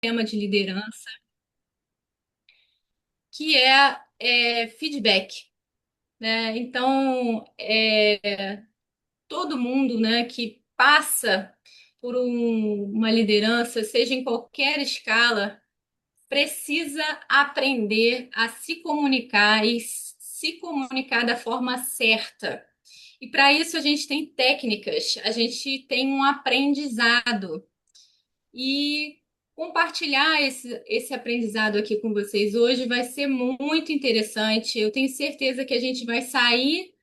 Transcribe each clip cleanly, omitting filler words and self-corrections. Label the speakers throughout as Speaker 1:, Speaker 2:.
Speaker 1: tema de liderança, que é feedback, né? Então, todo mundo, né, que passa por uma liderança, seja em qualquer escala, precisa aprender a se comunicar e se comunicar da forma certa. E para isso a gente tem técnicas, a gente tem um aprendizado. E compartilhar esse aprendizado aqui com vocês hoje vai ser muito interessante. Eu tenho certeza que a gente vai sair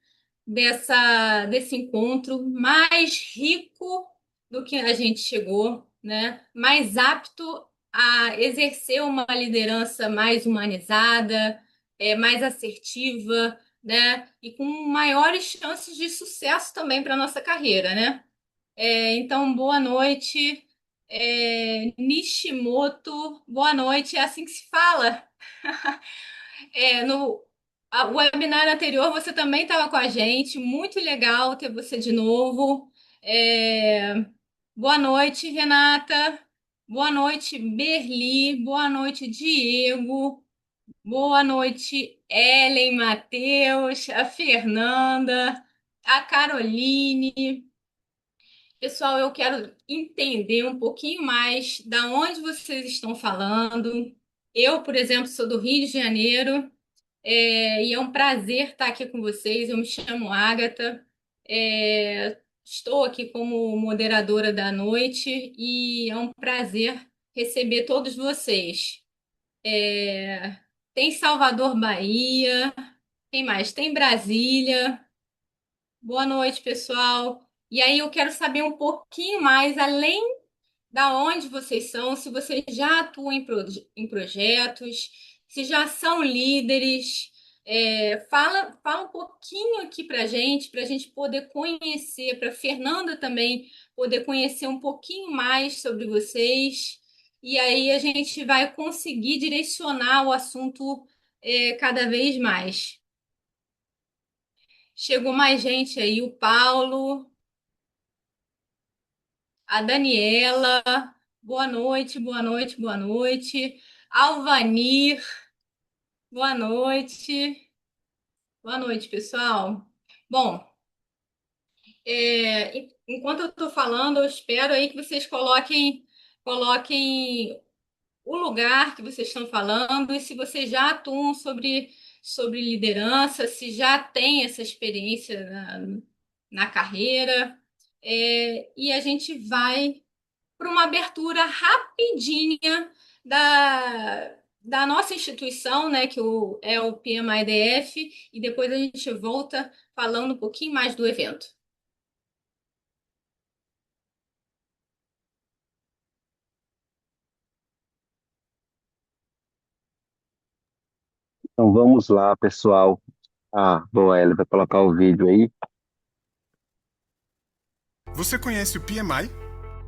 Speaker 1: desse encontro mais rico do que a gente chegou, né? Mais apto a exercer uma liderança mais humanizada, mais assertiva, né? E com maiores chances de sucesso também para a nossa carreira, né? Então, boa noite, Nishimoto. Boa noite, é assim que se fala. No o webinar anterior você também estava com a gente, muito legal ter você de novo. É, boa noite, Renata. Boa noite, Berli. Boa noite, Diego. Boa noite, Ellen, Matheus, a Fernanda, a Caroline. Pessoal, eu quero entender um pouquinho mais da onde vocês estão falando. Eu, por exemplo, sou do Rio de Janeiro, e é um prazer estar aqui com vocês. Eu me chamo Ágata, estou aqui como moderadora da noite e é um prazer receber todos vocês. É, Tem Salvador, Bahia, quem mais? Tem Brasília. Boa noite, pessoal. E aí eu quero saber um pouquinho mais, além da onde vocês são, se vocês já atuam em projetos, se já são líderes. Fala um pouquinho aqui para a gente poder conhecer, para a Fernanda também poder conhecer um pouquinho mais sobre vocês. E aí a gente vai conseguir direcionar o assunto, cada vez mais. Chegou mais gente aí, o Paulo, a Daniela, boa noite, boa noite, boa noite. Alvanir, boa noite, pessoal. Bom, enquanto eu estou falando, eu espero aí que vocês coloquem o lugar que vocês estão falando e se vocês já atuam sobre liderança, se já tem essa experiência na carreira. E a gente vai para uma abertura rapidinha da nossa instituição, né, é o PMIDF, e depois a gente volta falando um pouquinho mais do evento.
Speaker 2: Então vamos lá, pessoal. Boa, ela vai colocar o vídeo aí.
Speaker 3: Você conhece o PMI?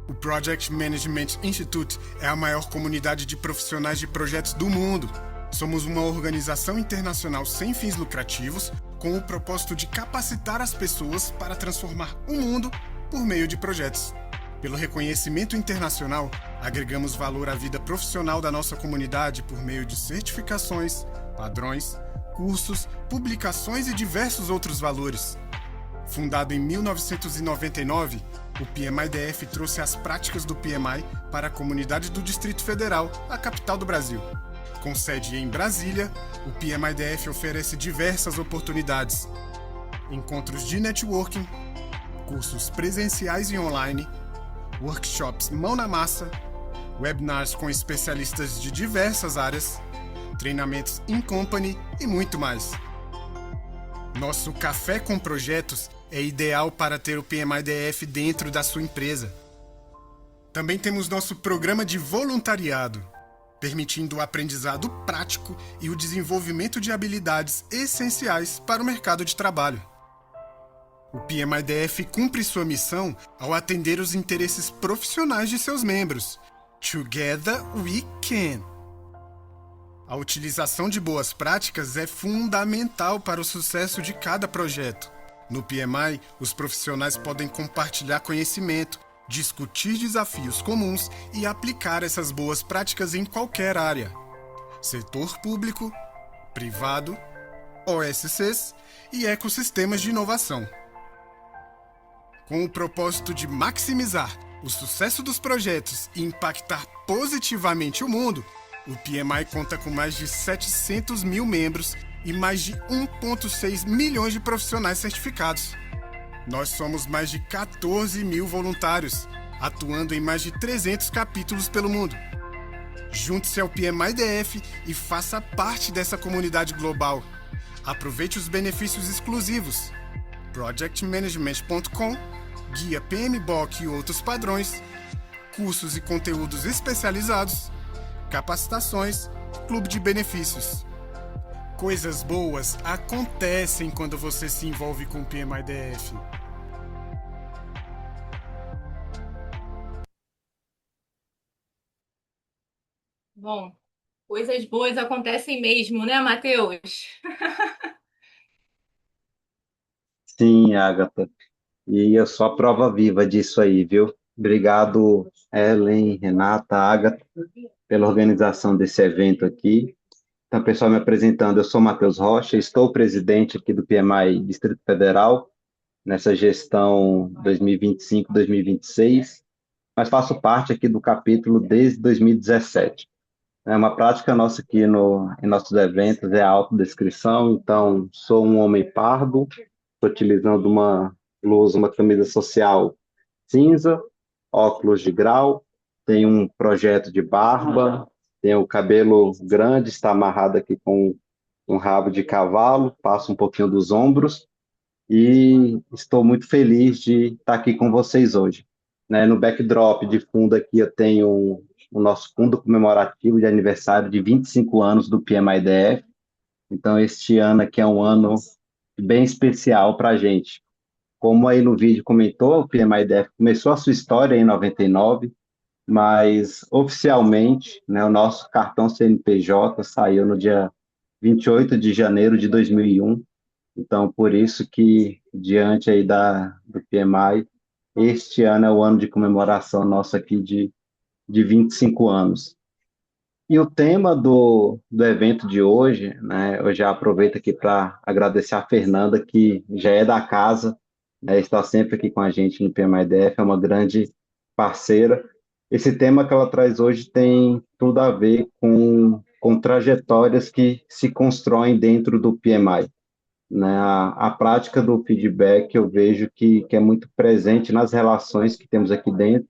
Speaker 3: O Project Management Institute é a maior comunidade de profissionais de projetos do mundo. Somos uma organização internacional sem fins lucrativos, com o propósito de capacitar as pessoas para transformar o mundo por meio de projetos. Pelo reconhecimento internacional, agregamos valor à vida profissional da nossa comunidade por meio de certificações, padrões, cursos, publicações e diversos outros valores. Fundado em 1999, o PMIDF trouxe as práticas do PMI para a comunidade do Distrito Federal, a capital do Brasil. Com sede em Brasília, o PMIDF oferece diversas oportunidades: encontros de networking, cursos presenciais e online, workshops mão na massa, webinars com especialistas de diversas áreas, treinamentos in company e muito mais. Nosso café com projetos é ideal para ter o PMIDF dentro da sua empresa. Também temos nosso programa de voluntariado, permitindo o aprendizado prático e o desenvolvimento de habilidades essenciais para o mercado de trabalho. O PMIDF cumpre sua missão ao atender os interesses profissionais de seus membros. Together we can! A utilização de boas práticas é fundamental para o sucesso de cada projeto. No PMI, os profissionais podem compartilhar conhecimento, discutir desafios comuns e aplicar essas boas práticas em qualquer área. Setor público, privado, OSCs e ecossistemas de inovação. Com o propósito de maximizar o sucesso dos projetos e impactar positivamente o mundo, o PMI conta com mais de 700 mil membros e mais de 1,6 milhões de profissionais certificados. Nós somos mais de 14 mil voluntários, atuando em mais de 300 capítulos pelo mundo. Junte-se ao PMI-DF e faça parte dessa comunidade global. Aproveite os benefícios exclusivos. projectmanagement.com, guia PMBOK e outros padrões, cursos e conteúdos especializados, capacitações, clube de benefícios. Coisas boas acontecem quando você se envolve com o PMI-DF.
Speaker 1: Bom, coisas boas acontecem mesmo, né, Matheus?
Speaker 2: Sim, Agatha. E eu sou a prova viva disso aí, viu? Obrigado, Ellen, Renata, Agatha, pela organização desse evento aqui. Então, pessoal, me apresentando, eu sou Matheus Rocha, estou presidente aqui do PMI Distrito Federal, nessa gestão 2025-2026, mas faço parte aqui do capítulo desde 2017. É uma prática nossa aqui em nossos eventos é a autodescrição, então sou um homem pardo, estou utilizando uma blusa, uma camisa social cinza, óculos de grau, tenho um projeto de barba, tenho o cabelo grande, está amarrado aqui com um rabo de cavalo, passo um pouquinho dos ombros e estou muito feliz de estar aqui com vocês hoje. Né, no backdrop de fundo aqui eu tenho o nosso fundo comemorativo de aniversário de 25 anos do PMI-DF. Então, este ano aqui é um ano bem especial para a gente. Como aí no vídeo comentou, o PMI-DF começou a sua história em 99, mas oficialmente, né, o nosso cartão CNPJ saiu no dia 28 de janeiro de 2001. Então, por isso que, diante aí do PMI, este ano é o ano de comemoração nosso aqui de 25 anos. E o tema do evento de hoje, né, eu já aproveito aqui para agradecer a Fernanda, que já é da casa, né, está sempre aqui com a gente no PMIDF, é uma grande parceira. Esse tema que ela traz hoje tem tudo a ver com trajetórias que se constroem dentro do PMI. Né? A prática do feedback eu vejo que é muito presente nas relações que temos aqui dentro,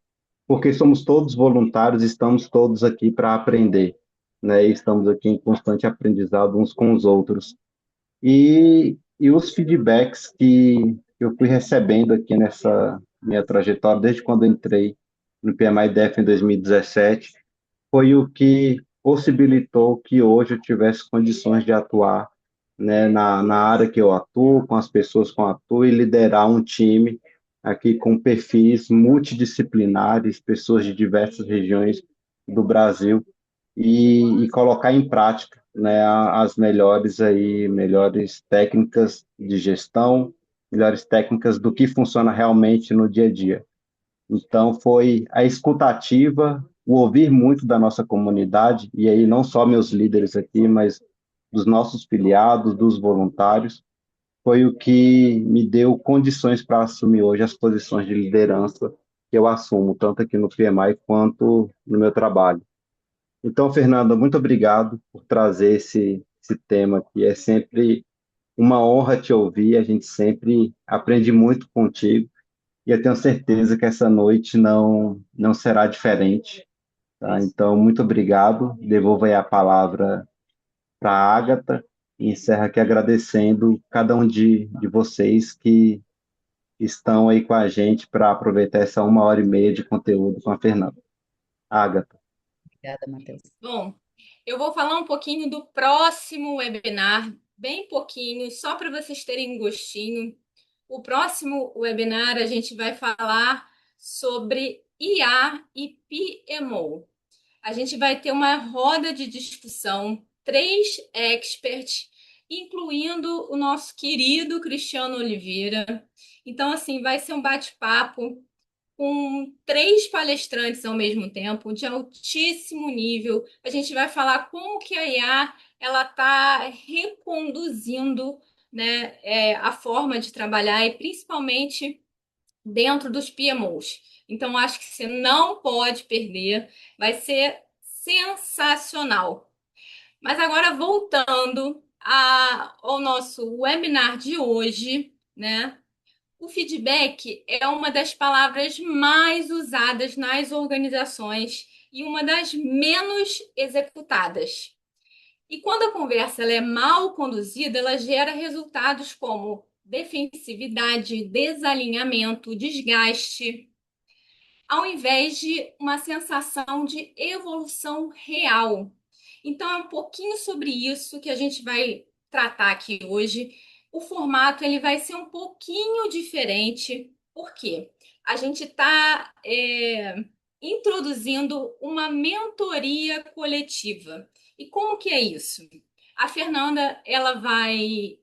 Speaker 2: porque somos todos voluntários, estamos todos aqui para aprender, né? E estamos aqui em constante aprendizado uns com os outros. E os feedbacks que eu fui recebendo aqui nessa minha trajetória, desde quando eu entrei no PMI-DEF em 2017, foi o que possibilitou que hoje eu tivesse condições de atuar, né, na área que eu atuo, com as pessoas que eu atuo e liderar um time aqui com perfis multidisciplinares, pessoas de diversas regiões do Brasil e colocar em prática, né, as melhores técnicas de gestão, melhores técnicas do que funciona realmente no dia a dia. Então, foi a escutativa, o ouvir muito da nossa comunidade, e aí não só meus líderes aqui, mas dos nossos filiados, dos voluntários, foi o que me deu condições para assumir hoje as posições de liderança que eu assumo, tanto aqui no PMI quanto no meu trabalho. Então, Fernanda, muito obrigado por trazer esse tema aqui. É sempre uma honra te ouvir, a gente sempre aprende muito contigo. E eu tenho certeza que essa noite não será diferente, tá? Então, muito obrigado. Devolvo aí a palavra para a Ágata e encerro aqui agradecendo cada um de vocês que estão aí com a gente para aproveitar essa 1 hora e meia de conteúdo com a Fernanda. Ágata.
Speaker 4: Obrigada, Matheus.
Speaker 1: Bom, eu vou falar um pouquinho do próximo webinar, bem pouquinho, só para vocês terem um gostinho. O próximo webinar a gente vai falar sobre IA e PMO. A gente vai ter uma roda de discussão, 3 experts, incluindo o nosso querido Cristiano Oliveira. Então, assim, vai ser um bate-papo com 3 palestrantes ao mesmo tempo, de altíssimo nível. A gente vai falar como que a IA ela está reconduzindo, né, a forma de trabalhar e principalmente dentro dos PMOs. Então, acho que você não pode perder, vai ser sensacional. Mas agora, voltando ao nosso webinar de hoje, né? O feedback é uma das palavras mais usadas nas organizações e uma das menos executadas. E quando a conversa ela é mal conduzida, ela gera resultados como defensividade, desalinhamento, desgaste, ao invés de uma sensação de evolução real. Então, é um pouquinho sobre isso que a gente vai tratar aqui hoje. O formato ele vai ser um pouquinho diferente, porque a gente está introduzindo uma mentoria coletiva. E como que é isso? A Fernanda ela vai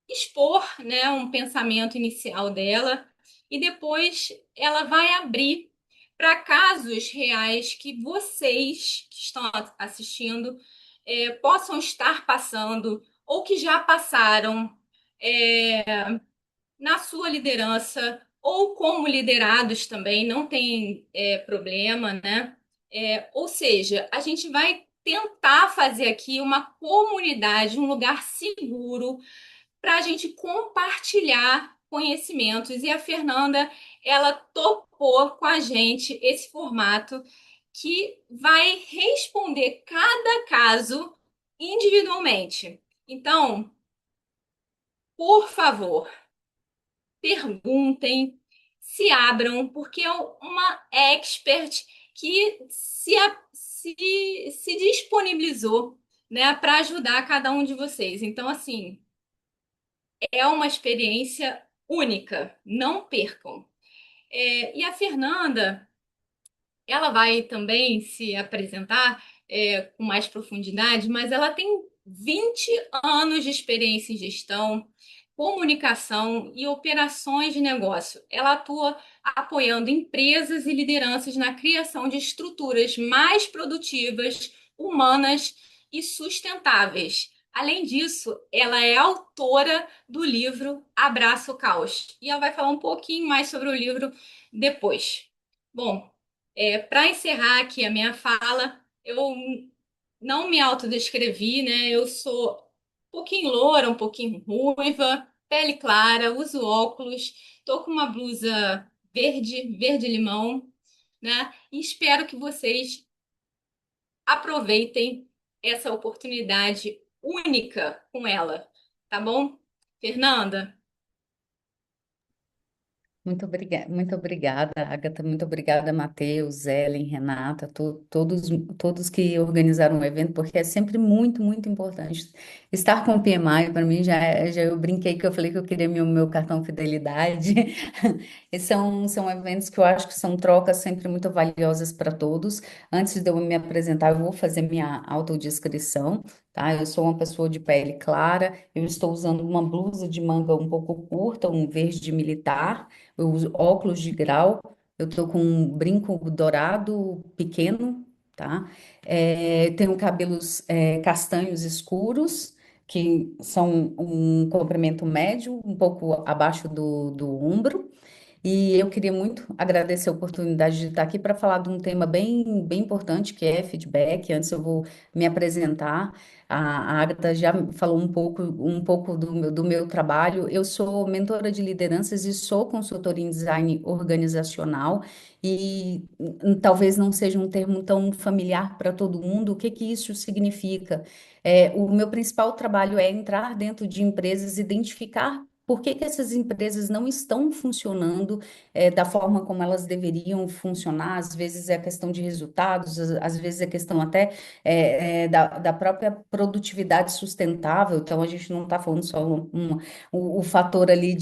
Speaker 1: expor, né, um pensamento inicial dela e depois ela vai abrir para casos reais que vocês que estão assistindo possam estar passando ou que já passaram na sua liderança ou como liderados também, não tem problema, né? Ou seja, a gente vai tentar fazer aqui uma comunidade, um lugar seguro para a gente compartilhar conhecimentos. E a Fernanda, ela topou com a gente esse formato que vai responder cada caso individualmente. Então, por favor, perguntem, se abram, porque é uma expert que se disponibilizou, né, para ajudar cada um de vocês. Então, assim, é uma experiência única, não percam. E a Fernanda, ela vai também se apresentar com mais profundidade, mas ela tem 20 anos de experiência em gestão, comunicação e operações de negócio. Ela atua apoiando empresas e lideranças na criação de estruturas mais produtivas, humanas e sustentáveis. Além disso, ela é autora do livro Abraço o Caos. E ela vai falar um pouquinho mais sobre o livro depois. Bom, para encerrar aqui a minha fala, eu não me autodescrevi, né? Eu sou um pouquinho loura, um pouquinho ruiva, pele clara, uso óculos, tô com uma blusa verde, verde-limão, né? E espero que vocês aproveitem essa oportunidade única com ela, tá bom? Fernanda?
Speaker 4: Muito obrigada, Agatha, muito obrigada, Matheus, Ellen, Renata, todos que organizaram o evento, porque é sempre muito importante. Estar com o PMI, para mim, já eu brinquei que eu falei que eu queria meu cartão fidelidade. E são eventos que eu acho que são trocas sempre muito valiosas para todos. Antes de eu me apresentar, eu vou fazer minha autodescrição, tá? Eu sou uma pessoa de pele clara, eu estou usando uma blusa de manga um pouco curta, um verde militar, eu uso óculos de grau, eu tô com um brinco dourado pequeno, tá? Tenho cabelos castanhos escuros, que são um comprimento médio, um pouco abaixo do ombro. E eu queria muito agradecer a oportunidade de estar aqui para falar de um tema bem importante, que é feedback. Antes eu vou me apresentar. A Agatha já falou um pouco do meu trabalho. Eu sou mentora de lideranças e sou consultora em design organizacional. E talvez não seja um termo tão familiar para todo mundo. O que que isso significa? O meu principal trabalho é entrar dentro de empresas, identificar por que que essas empresas não estão funcionando da forma como elas deveriam funcionar? Às vezes é questão de resultados, às vezes é questão até da própria produtividade sustentável. Então, a gente não está falando só o fator ali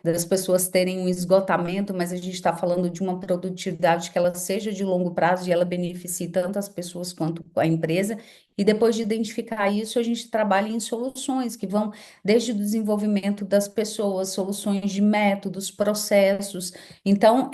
Speaker 4: das pessoas terem um esgotamento, mas a gente está falando de uma produtividade que ela seja de longo prazo e ela beneficie tanto as pessoas quanto a empresa. E depois de identificar isso, a gente trabalha em soluções que vão desde o desenvolvimento das pessoas, soluções de métodos, processos. Então,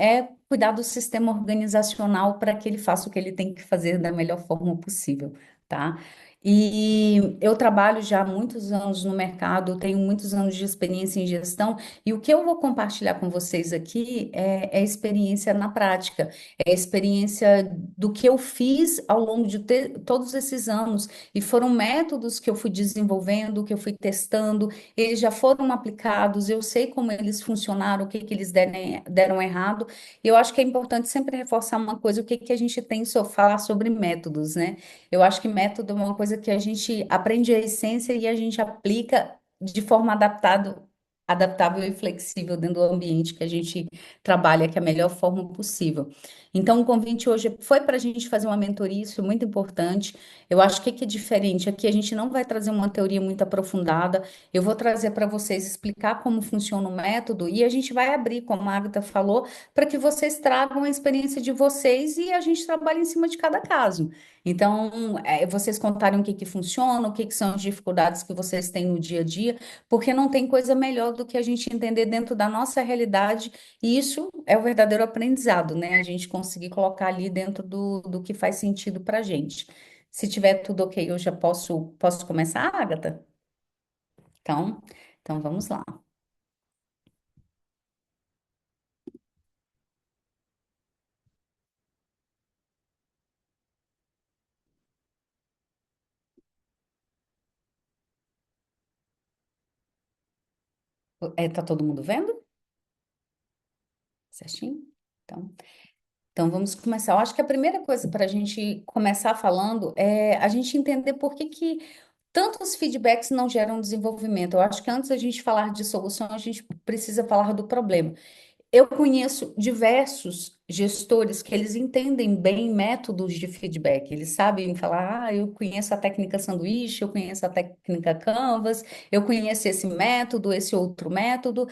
Speaker 4: cuidar do sistema organizacional para que ele faça o que ele tem que fazer da melhor forma possível, tá? E eu trabalho já há muitos anos no mercado, tenho muitos anos de experiência em gestão, e o que eu vou compartilhar com vocês aqui é experiência na prática, é a experiência do que eu fiz ao longo de todos esses anos, e foram métodos que eu fui desenvolvendo, que eu fui testando, eles já foram aplicados, eu sei como eles funcionaram, o que que eles deram errado, e eu acho que é importante sempre reforçar uma coisa, o que que a gente tem falar sobre métodos, né? Eu acho que método é uma coisa que a gente aprende a essência e a gente aplica de forma adaptável e flexível dentro do ambiente que a gente trabalha, que é a melhor forma possível. Então, o convite hoje foi para a gente fazer uma mentoria, isso é muito importante. Eu acho que é diferente. Aqui a gente não vai trazer uma teoria muito aprofundada. Eu vou trazer para vocês explicar como funciona o método e a gente vai abrir, como a Agatha falou, para que vocês tragam a experiência de vocês e a gente trabalhe em cima de cada caso. Então, vocês contarem o que que funciona, o que que são as dificuldades que vocês têm no dia a dia, porque não tem coisa melhor do que a gente entender dentro da nossa realidade, e isso é o verdadeiro aprendizado, né? A gente conseguir colocar ali dentro do que faz sentido para a gente. Se tiver tudo ok, eu já posso começar, Agatha? Então, então vamos lá. Tá todo mundo vendo? Certinho? Então, vamos começar. Eu acho que a primeira coisa para a gente começar falando é a gente entender por que que tantos feedbacks não geram desenvolvimento. Eu acho que antes da gente falar de solução, a gente precisa falar do problema. Eu conheço diversos gestores que eles entendem bem métodos de feedback. Eles sabem falar, eu conheço a técnica sanduíche, eu conheço a técnica Canvas, eu conheço esse método, esse outro método.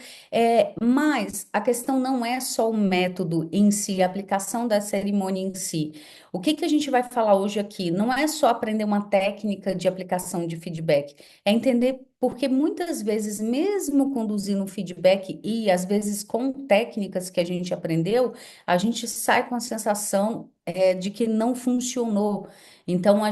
Speaker 4: Mas a questão não é só o método em si, a aplicação da cerimônia em si. O que que a gente vai falar hoje aqui? Não é só aprender uma técnica de aplicação de feedback, é entender porque muitas vezes, mesmo conduzindo feedback e às vezes com técnicas que a gente aprendeu, a gente sai com a sensação de que não funcionou. Então,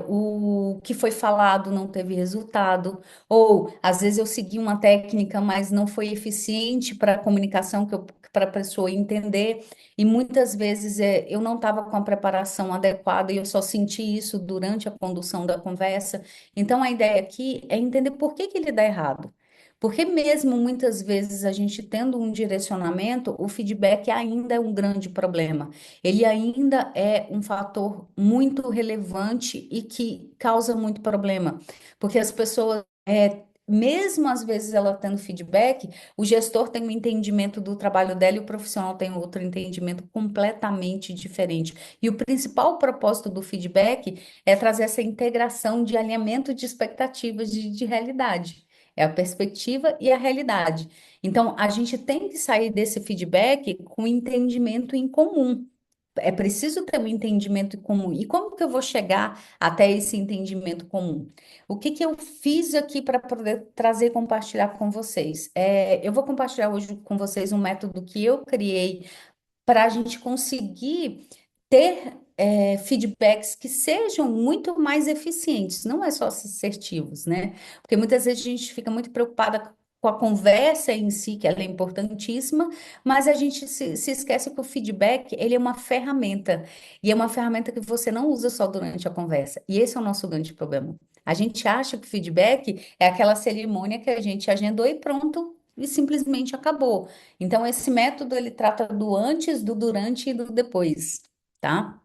Speaker 4: o que foi falado não teve resultado, ou às vezes eu segui uma técnica, mas não foi eficiente para a comunicação para a pessoa entender, e muitas vezes eu não estava com a preparação adequada e eu só senti isso durante a condução da conversa. Então, a ideia aqui é entender por que que ele dá errado. Porque mesmo muitas vezes a gente tendo um direcionamento, o feedback ainda é um grande problema. Ele ainda é um fator muito relevante e que causa muito problema. Porque as pessoas, mesmo às vezes ela tendo feedback, o gestor tem um entendimento do trabalho dela e o profissional tem outro entendimento completamente diferente. E o principal propósito do feedback é trazer essa integração de alinhamento de expectativas de realidade. É a perspectiva e a realidade. Então, a gente tem que sair desse feedback com entendimento em comum. É preciso ter um entendimento comum. E como que eu vou chegar até esse entendimento comum? O que que eu fiz aqui para poder trazer e compartilhar com vocês? Eu vou compartilhar hoje com vocês um método que eu criei para a gente conseguir ter feedbacks que sejam muito mais eficientes, não é só assertivos, né? Porque muitas vezes a gente fica muito preocupada com a conversa em si, que ela é importantíssima, mas a gente se esquece que o feedback, ele é uma ferramenta, e é uma ferramenta que você não usa só durante a conversa, e esse é o nosso grande problema. A gente acha que o feedback é aquela cerimônia que a gente agendou e pronto, e simplesmente acabou. Então, esse método ele trata do antes, do durante e do depois, tá?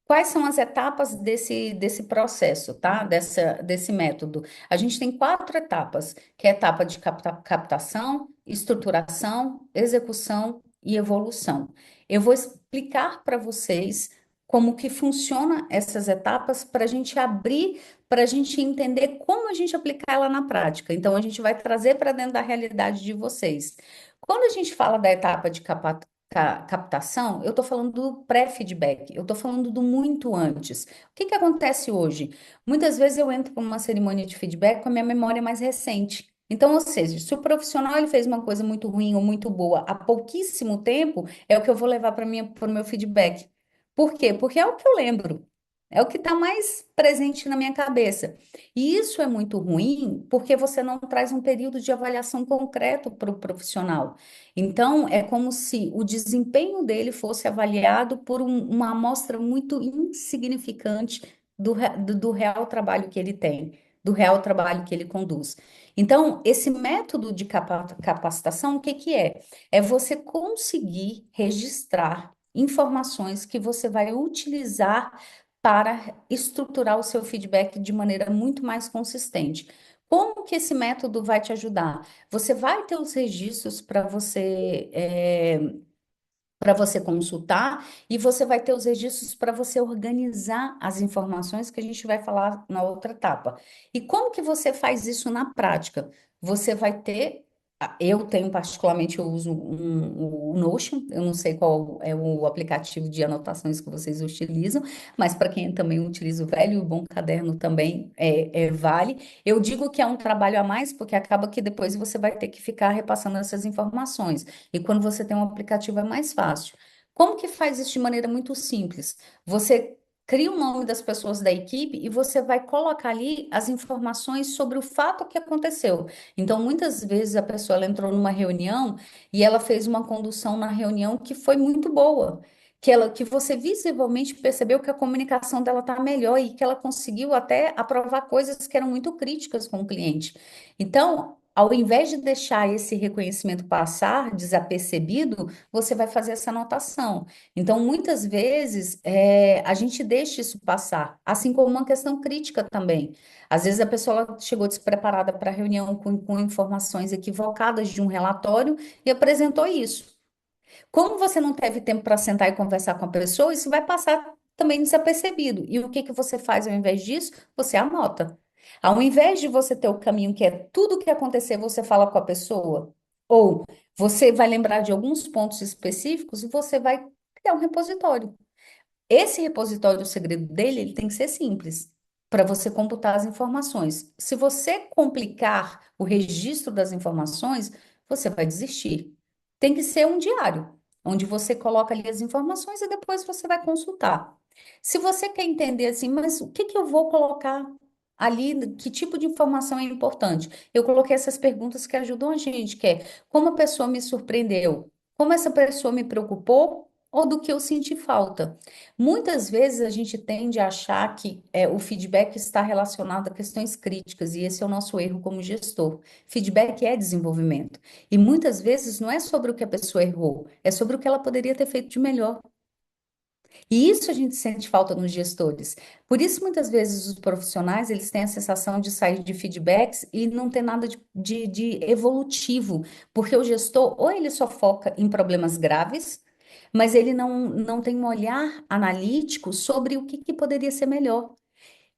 Speaker 4: Quais são as etapas desse processo, tá? Desse método? A gente tem quatro etapas, que é a etapa de captação, estruturação, execução e evolução. Eu vou explicar para vocês como que funciona essas etapas para a gente abrir, para a gente entender como a gente aplicar ela na prática. Então, a gente vai trazer para dentro da realidade de vocês. Quando a gente fala da etapa de captação, eu estou falando do pré-feedback, eu estou falando do muito antes. O que que acontece hoje? Muitas vezes eu entro para uma cerimônia de feedback com a minha memória mais recente. Então, ou seja, se o profissional ele fez uma coisa muito ruim ou muito boa há pouquíssimo tempo, é o que eu vou levar para o meu feedback. Por quê? Porque é o que eu lembro. É o que está mais presente na minha cabeça. E isso é muito ruim porque você não traz um período de avaliação concreto para o profissional. Então, é como se o desempenho dele fosse avaliado por uma amostra muito insignificante do real trabalho que ele tem, do real trabalho que ele conduz. Então, esse método de capacitação, o que que é? É você conseguir registrar informações que você vai utilizar para estruturar o seu feedback de maneira muito mais consistente. Como que esse método vai te ajudar? Você vai ter os registros para você consultar e você vai ter os registros para você organizar as informações que a gente vai falar na outra etapa. E como que você faz isso na prática? Você vai ter, eu tenho particularmente, eu uso o Notion, eu não sei qual é o aplicativo de anotações que vocês utilizam, mas para quem também utiliza o velho e o bom caderno também vale. Eu digo que é um trabalho a mais, porque acaba que depois você vai ter que ficar repassando essas informações. E quando você tem um aplicativo é mais fácil. Como que faz isso de maneira muito simples? Você cria o nome das pessoas da equipe e você vai colocar ali as informações sobre o fato que aconteceu. Então, muitas vezes a pessoa ela entrou numa reunião e ela fez uma condução na reunião que foi muito boa. Que você visivelmente percebeu que a comunicação dela está melhor e que ela conseguiu até aprovar coisas que eram muito críticas com o cliente. Então, ao invés de deixar esse reconhecimento passar desapercebido, você vai fazer essa anotação. Então, muitas vezes, a gente deixa isso passar, assim como uma questão crítica também. Às vezes, a pessoa ela chegou despreparada para a reunião com informações equivocadas de um relatório e apresentou isso. Como você não teve tempo para sentar e conversar com a pessoa, isso vai passar também desapercebido. E o que que você faz ao invés disso? Você anota. Ao invés de você ter o caminho que é tudo o que acontecer, você fala com a pessoa, ou você vai lembrar de alguns pontos específicos e você vai criar um repositório. Esse repositório, o segredo dele, ele tem que ser simples, para você computar as informações. Se você complicar o registro das informações, você vai desistir. Tem que ser um diário, onde você coloca ali as informações e depois você vai consultar. Se você quer entender assim, mas o que que eu vou colocar ali, que tipo de informação é importante? Eu coloquei essas perguntas que ajudam a gente, que é como a pessoa me surpreendeu, como essa pessoa me preocupou ou do que eu senti falta. Muitas vezes a gente tende a achar que o feedback está relacionado a questões críticas, e esse é o nosso erro como gestor. Feedback é desenvolvimento. E muitas vezes não é sobre o que a pessoa errou, é sobre o que ela poderia ter feito de melhor. E isso a gente sente falta nos gestores. Por isso, muitas vezes, os profissionais, eles têm a sensação de sair de feedbacks e não ter nada de evolutivo, porque o gestor, ou ele só foca em problemas graves, mas ele não tem um olhar analítico sobre o que poderia ser melhor.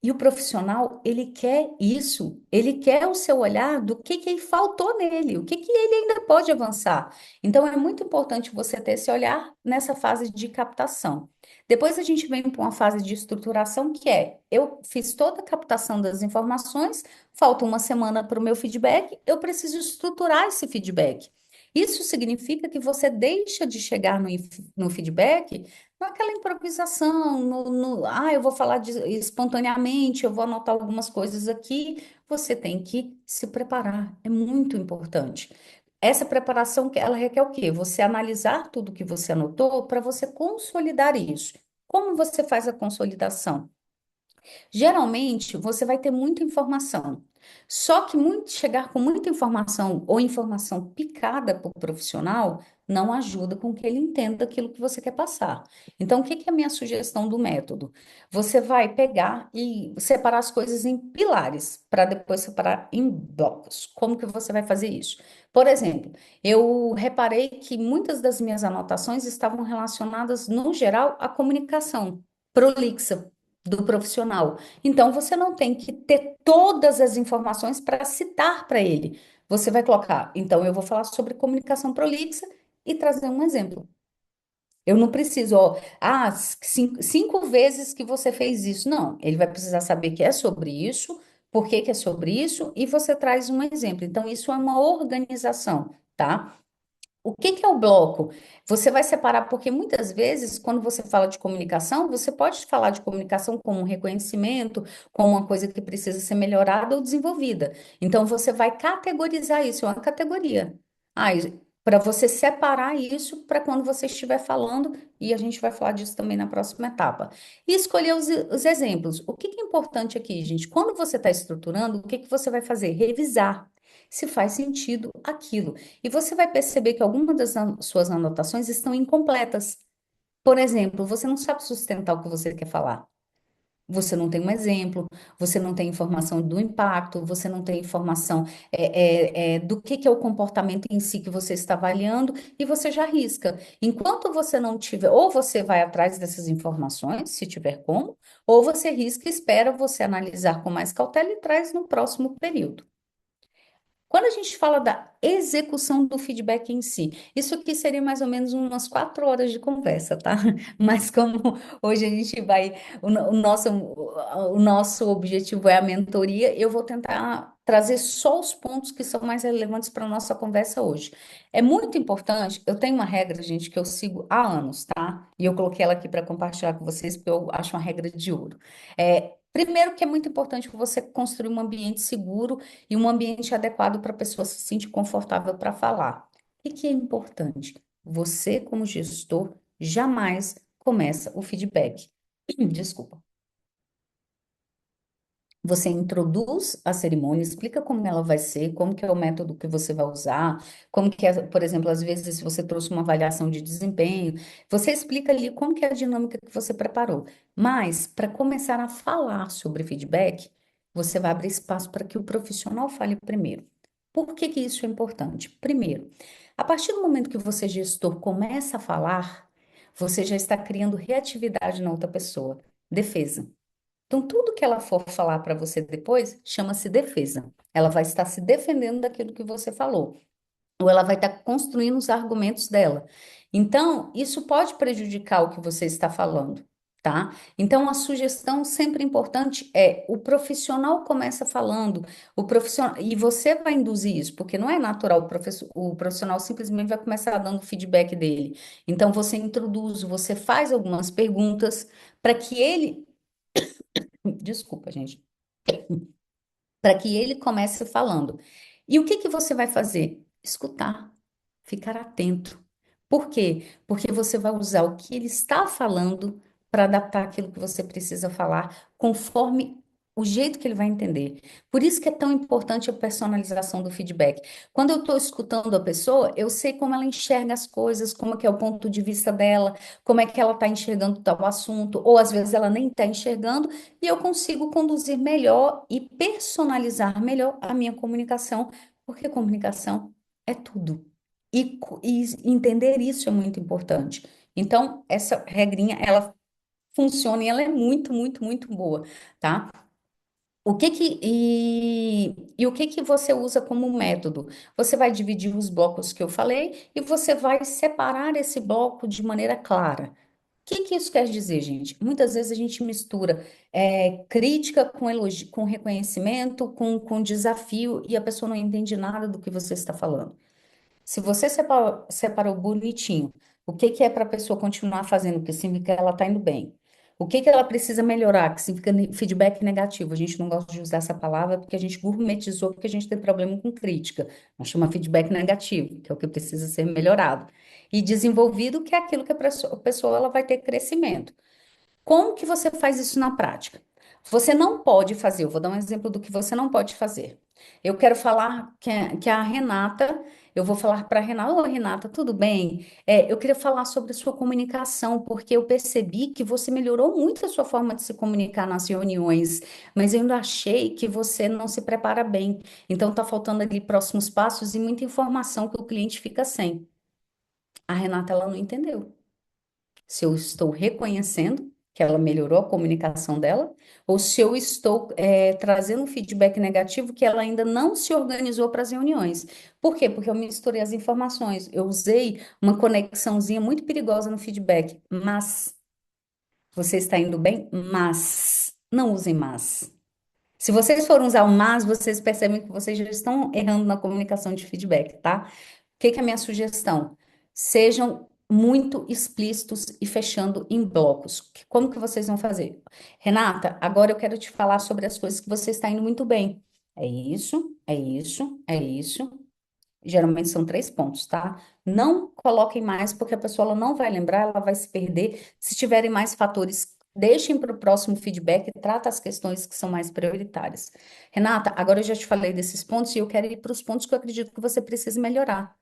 Speaker 4: E o profissional, ele quer isso, ele quer o seu olhar do que faltou nele, o que ele ainda pode avançar. Então, é muito importante você ter esse olhar nessa fase de captação. Depois a gente vem para uma fase de estruturação, que é, eu fiz toda a captação das informações, falta uma semana para o meu feedback, eu preciso estruturar esse feedback. Isso significa que você deixa de chegar no feedback naquela improvisação, eu vou falar espontaneamente, eu vou anotar algumas coisas aqui. Você tem que se preparar, é muito importante. Essa preparação, ela requer o quê? Você analisar tudo que você anotou para você consolidar isso. Como você faz a consolidação? Geralmente, você vai ter muita informação. Só que chegar com muita informação ou informação picada por profissional não ajuda com que ele entenda aquilo que você quer passar. Então, o que que é a minha sugestão do método? Você vai pegar e separar as coisas em pilares, para depois separar em blocos. Como que você vai fazer isso? Por exemplo, eu reparei que muitas das minhas anotações estavam relacionadas, no geral, à comunicação prolixa do profissional. Então, você não tem que ter todas as informações para citar para ele. Você vai colocar, então, eu vou falar sobre comunicação prolixa e trazer um exemplo. Eu não preciso, ó, cinco vezes que você fez isso. Não, ele vai precisar saber que é sobre isso, por que que é sobre isso, e você traz um exemplo. Então, isso é uma organização, tá? O que que é o bloco? Você vai separar, porque muitas vezes, quando você fala de comunicação, você pode falar de comunicação como um reconhecimento, como uma coisa que precisa ser melhorada ou desenvolvida. Então, você vai categorizar isso, é uma categoria. Ah, para você separar isso para quando você estiver falando, e a gente vai falar disso também na próxima etapa. E escolher os exemplos. O que que é importante aqui, gente? Quando você está estruturando, o que que você vai fazer? Revisar se faz sentido aquilo. E você vai perceber que algumas das suas anotações estão incompletas. Por exemplo, você não sabe sustentar o que você quer falar. Você não tem um exemplo, você não tem informação do impacto, você não tem informação do que é o comportamento em si que você está avaliando e você já arrisca. Enquanto você não tiver, ou você vai atrás dessas informações, se tiver como, ou você risca e espera você analisar com mais cautela e traz no próximo período. Quando a gente fala da execução do feedback em si, isso aqui seria mais ou menos umas 4 horas de conversa, tá? Mas como hoje a gente vai, o nosso objetivo é a mentoria, eu vou tentar trazer só os pontos que são mais relevantes para a nossa conversa hoje. É muito importante, eu tenho uma regra, gente, que eu sigo há anos, tá? E eu coloquei ela aqui para compartilhar com vocês, porque eu acho uma regra de ouro. Primeiro que é muito importante que você construa um ambiente seguro e um ambiente adequado para a pessoa se sentir confortável para falar. O que é importante? Você, como gestor, jamais começa o feedback. Desculpa. Você introduz a cerimônia, explica como ela vai ser, como que é o método que você vai usar, como que é, por exemplo, às vezes se você trouxe uma avaliação de desempenho, você explica ali como que é a dinâmica que você preparou. Mas, para começar a falar sobre feedback, você vai abrir espaço para que o profissional fale primeiro. Por que que isso é importante? Primeiro, a partir do momento que você, gestor, começa a falar, você já está criando reatividade na outra pessoa. Defesa. Então, tudo que ela for falar para você depois chama-se defesa. Ela vai estar se defendendo daquilo que você falou, ou ela vai estar construindo os argumentos dela. Então, isso pode prejudicar o que você está falando, tá? Então, a sugestão sempre importante é o profissional começa falando, o profissional, e você vai induzir isso, porque não é natural o profissional simplesmente vai começar dando feedback dele. Então, você introduz, você faz algumas perguntas para que ele, desculpa, gente, para que ele comece falando. E o que que você vai fazer? Escutar, ficar atento. Por quê? Porque você vai usar o que ele está falando para adaptar aquilo que você precisa falar, conforme o jeito que ele vai entender. Por isso que é tão importante a personalização do feedback. Quando eu estou escutando a pessoa, eu sei como ela enxerga as coisas, como é que é o ponto de vista dela, como é que ela está enxergando tal assunto, ou às vezes ela nem está enxergando, e eu consigo conduzir melhor e personalizar melhor a minha comunicação, porque comunicação é tudo. E entender isso é muito importante. Então, essa regrinha, ela funciona e ela é muito, muito, muito boa, tá? O que que você usa como método? Você vai dividir os blocos que eu falei e você vai separar esse bloco de maneira clara. O que que isso quer dizer, gente? Muitas vezes a gente mistura crítica com elogio, com reconhecimento, com desafio e a pessoa não entende nada do que você está falando. Se você separou bonitinho, o que que é para a pessoa continuar fazendo, que significa que ela está indo bem? O que que ela precisa melhorar, que significa feedback negativo? A gente não gosta de usar essa palavra porque a gente gourmetizou, porque a gente tem problema com crítica. Nós chama feedback negativo, que é o que precisa ser melhorado. E desenvolvido, que é aquilo que a pessoa ela vai ter crescimento. Como que você faz isso na prática? Você não pode fazer, eu vou dar um exemplo do que você não pode fazer. Eu quero falar que a Renata, eu vou falar para a Renata, ô Renata, tudo bem? Eu queria falar sobre a sua comunicação, porque eu percebi que você melhorou muito a sua forma de se comunicar nas reuniões, mas eu ainda achei que você não se prepara bem. Então, está faltando ali próximos passos e muita informação que o cliente fica sem. A Renata, ela não entendeu se eu estou reconhecendo que ela melhorou a comunicação dela, ou se eu estou trazendo um feedback negativo que ela ainda não se organizou para as reuniões. Por quê? Porque eu misturei as informações. Eu usei uma conexãozinha muito perigosa no feedback. Mas você está indo bem? Mas não use mas. Se vocês forem usar o mas, vocês percebem que vocês já estão errando na comunicação de feedback, tá? O que que é a minha sugestão? Sejam muito explícitos e fechando em blocos. Como que vocês vão fazer? Renata, agora eu quero te falar sobre as coisas que você está indo muito bem. É isso, é isso, é isso. Geralmente são 3 pontos, tá? Não coloquem mais, porque a pessoa ela não vai lembrar, ela vai se perder. Se tiverem mais fatores, deixem para o próximo feedback e trata as questões que são mais prioritárias. Renata, agora eu já te falei desses pontos e eu quero ir para os pontos que eu acredito que você precisa melhorar.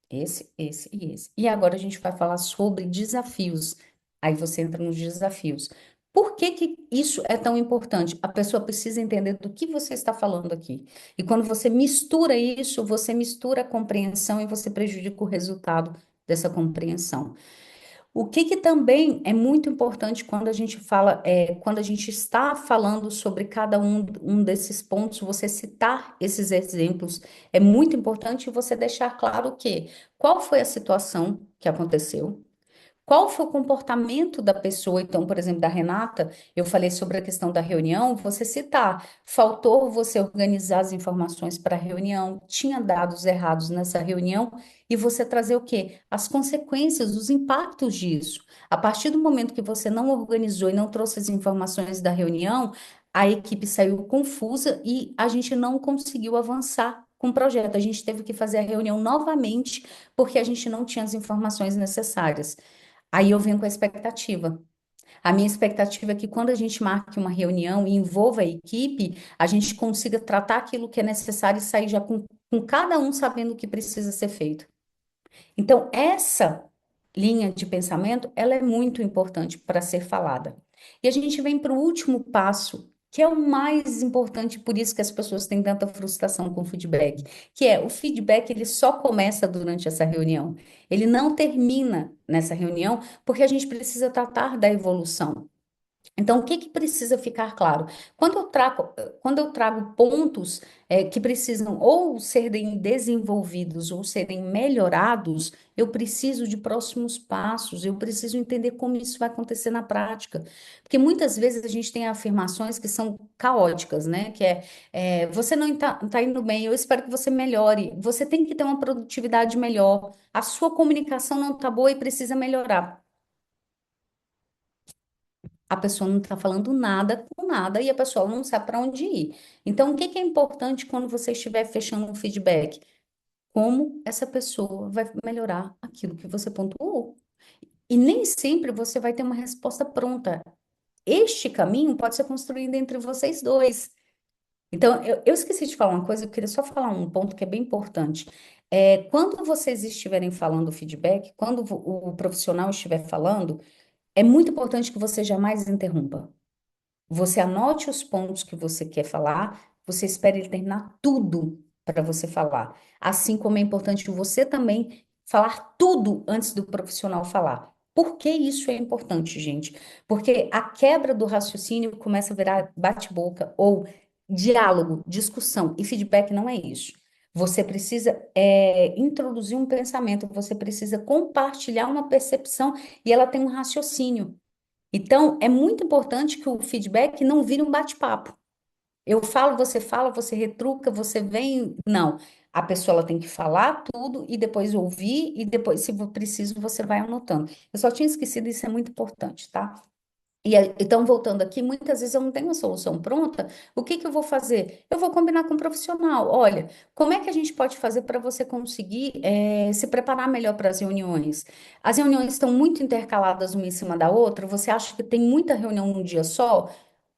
Speaker 4: Esse e esse. E agora a gente vai falar sobre desafios. Aí você entra nos desafios. Por que que isso é tão importante? A pessoa precisa entender do que você está falando aqui. E quando você mistura isso, você mistura a compreensão e você prejudica o resultado dessa compreensão. O que que também é muito importante quando a gente fala, quando a gente está falando sobre cada um desses pontos, você citar esses exemplos, é muito importante você deixar claro que qual foi a situação que aconteceu, qual foi o comportamento da pessoa? Então, por exemplo, da Renata, eu falei sobre a questão da reunião, você citar, faltou você organizar as informações para a reunião, tinha dados errados nessa reunião, e você trazer o quê? As consequências, os impactos disso. A partir do momento que você não organizou e não trouxe as informações da reunião, a equipe saiu confusa e a gente não conseguiu avançar com o projeto. A gente teve que fazer a reunião novamente porque a gente não tinha as informações necessárias. Aí eu venho com a expectativa. A minha expectativa é que quando a gente marque uma reunião e envolva a equipe, a gente consiga tratar aquilo que é necessário e sair já com cada um sabendo o que precisa ser feito. Então, essa linha de pensamento, ela é muito importante para ser falada. E a gente vem para o último passo, que é o mais importante, por isso que as pessoas têm tanta frustração com o feedback, que é o feedback, ele só começa durante essa reunião. Ele não termina nessa reunião, porque a gente precisa tratar da evolução. Então, o que que precisa ficar claro? Quando eu trago pontos que precisam ou serem desenvolvidos ou serem melhorados, eu preciso de próximos passos, eu preciso entender como isso vai acontecer na prática. Porque muitas vezes a gente tem afirmações que são caóticas, né? Que você não está indo bem, eu espero que você melhore, você tem que ter uma produtividade melhor, a sua comunicação não está boa e precisa melhorar. A pessoa não está falando nada com nada e a pessoa não sabe para onde ir. Então, o que que é importante quando você estiver fechando um feedback? Como essa pessoa vai melhorar aquilo que você pontuou. E nem sempre você vai ter uma resposta pronta. Este caminho pode ser construído entre vocês dois. Então, eu esqueci de falar uma coisa, eu queria só falar um ponto que é bem importante. Quando vocês estiverem falando feedback, quando o profissional estiver falando, é muito importante que você jamais interrompa. Você anote os pontos que você quer falar, você espere ele terminar tudo para você falar. Assim como é importante você também falar tudo antes do profissional falar. Por que isso é importante, gente? Porque a quebra do raciocínio começa a virar bate-boca ou diálogo, discussão, e feedback não é isso. Você precisa introduzir um pensamento, você precisa compartilhar uma percepção e ela tem um raciocínio. Então, é muito importante que o feedback não vire um bate-papo. Eu falo, você retruca, você vem. Não. A pessoa ela tem que falar tudo e depois ouvir, e depois, se for preciso, você vai anotando. Eu só tinha esquecido, isso é muito importante, tá? Então, voltando aqui, muitas vezes eu não tenho a solução pronta. O que que eu vou fazer? Eu vou combinar com um profissional. Olha, como é que a gente pode fazer para você conseguir se preparar melhor para as reuniões? As reuniões estão muito intercaladas uma em cima da outra. Você acha que tem muita reunião num dia só?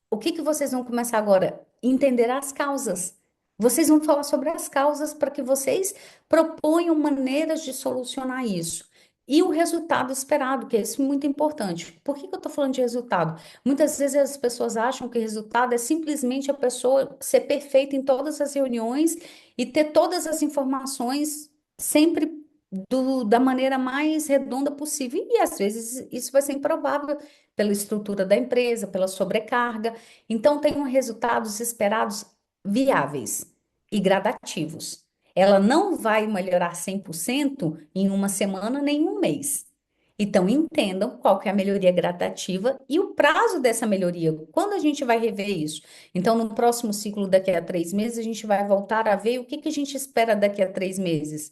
Speaker 4: O que que vocês vão começar agora? Entender as causas. Vocês vão falar sobre as causas para que vocês proponham maneiras de solucionar isso. E o resultado esperado, que é isso muito importante. Por que que eu estou falando de resultado? Muitas vezes as pessoas acham que resultado é simplesmente a pessoa ser perfeita em todas as reuniões e ter todas as informações sempre da maneira mais redonda possível. E às vezes isso vai ser improvável pela estrutura da empresa, pela sobrecarga. Então, tenham resultados esperados viáveis e gradativos. Ela não vai melhorar 100% em uma semana nem em um mês. Então, entendam qual que é a melhoria gradativa e o prazo dessa melhoria. Quando a gente vai rever isso? Então, no próximo ciclo, daqui a 3 meses, a gente vai voltar a ver o que que a gente espera daqui a 3 meses.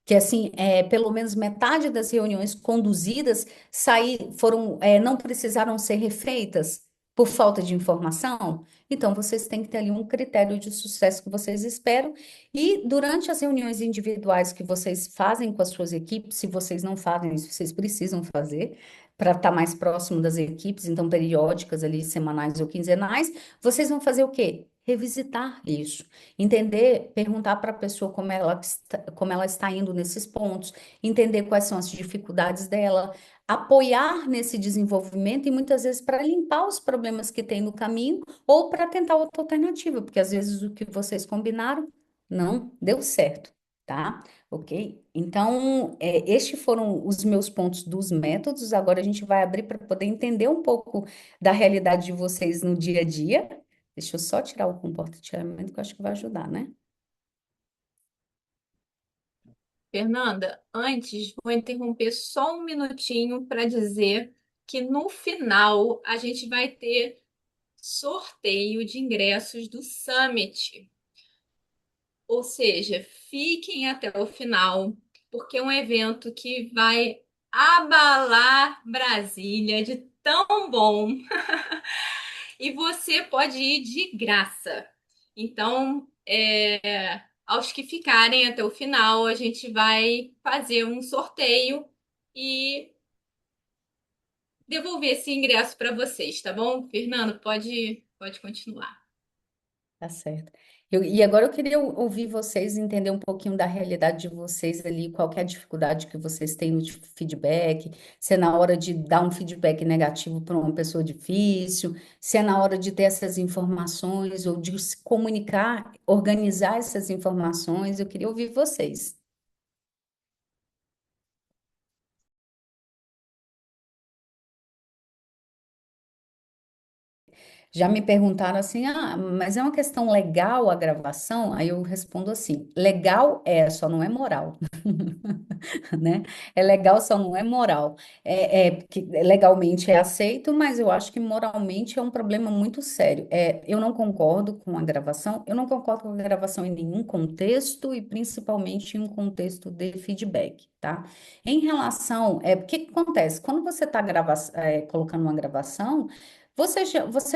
Speaker 4: Que assim, pelo menos metade das reuniões conduzidas não precisaram ser refeitas por falta de informação. Então, vocês têm que ter ali um critério de sucesso que vocês esperam. E durante as reuniões individuais que vocês fazem com as suas equipes, se vocês não fazem isso, vocês precisam fazer para estar mais próximo das equipes, então periódicas ali, semanais ou quinzenais, vocês vão fazer o quê? Revisitar isso. Entender, perguntar para a pessoa como ela está indo nesses pontos, entender quais são as dificuldades dela, apoiar nesse desenvolvimento e muitas vezes para limpar os problemas que tem no caminho ou para tentar outra alternativa, porque às vezes o que vocês combinaram não deu certo, tá? Ok? Então, estes foram os meus pontos dos métodos. Agora a gente vai abrir para poder entender um pouco da realidade de vocês no dia a dia. Deixa eu só tirar o compartilhamento que eu acho que vai ajudar, né?
Speaker 1: Fernanda, antes vou interromper só um minutinho para dizer que no final a gente vai ter sorteio de ingressos do Summit. Ou seja, fiquem até o final, porque é um evento que vai abalar Brasília de tão bom e você pode ir de graça. Então, aos que ficarem até o final, a gente vai fazer um sorteio e devolver esse ingresso para vocês, tá bom? Fernando, pode continuar.
Speaker 4: Tá certo. E agora eu queria ouvir vocês, entender um pouquinho da realidade de vocês ali, qual que é a dificuldade que vocês têm no feedback, se é na hora de dar um feedback negativo para uma pessoa difícil, se é na hora de ter essas informações ou de se comunicar, organizar essas informações. Eu queria ouvir vocês. Já me perguntaram assim, mas é uma questão legal a gravação? Aí eu respondo assim, legal só não é moral. Né? É legal, só não é moral. Porque legalmente é aceito, mas eu acho que moralmente é um problema muito sério. Eu não concordo com a gravação, eu não concordo com a gravação em nenhum contexto e principalmente em um contexto de feedback, tá? Em relação, o que que acontece? Quando você está colocando uma gravação, você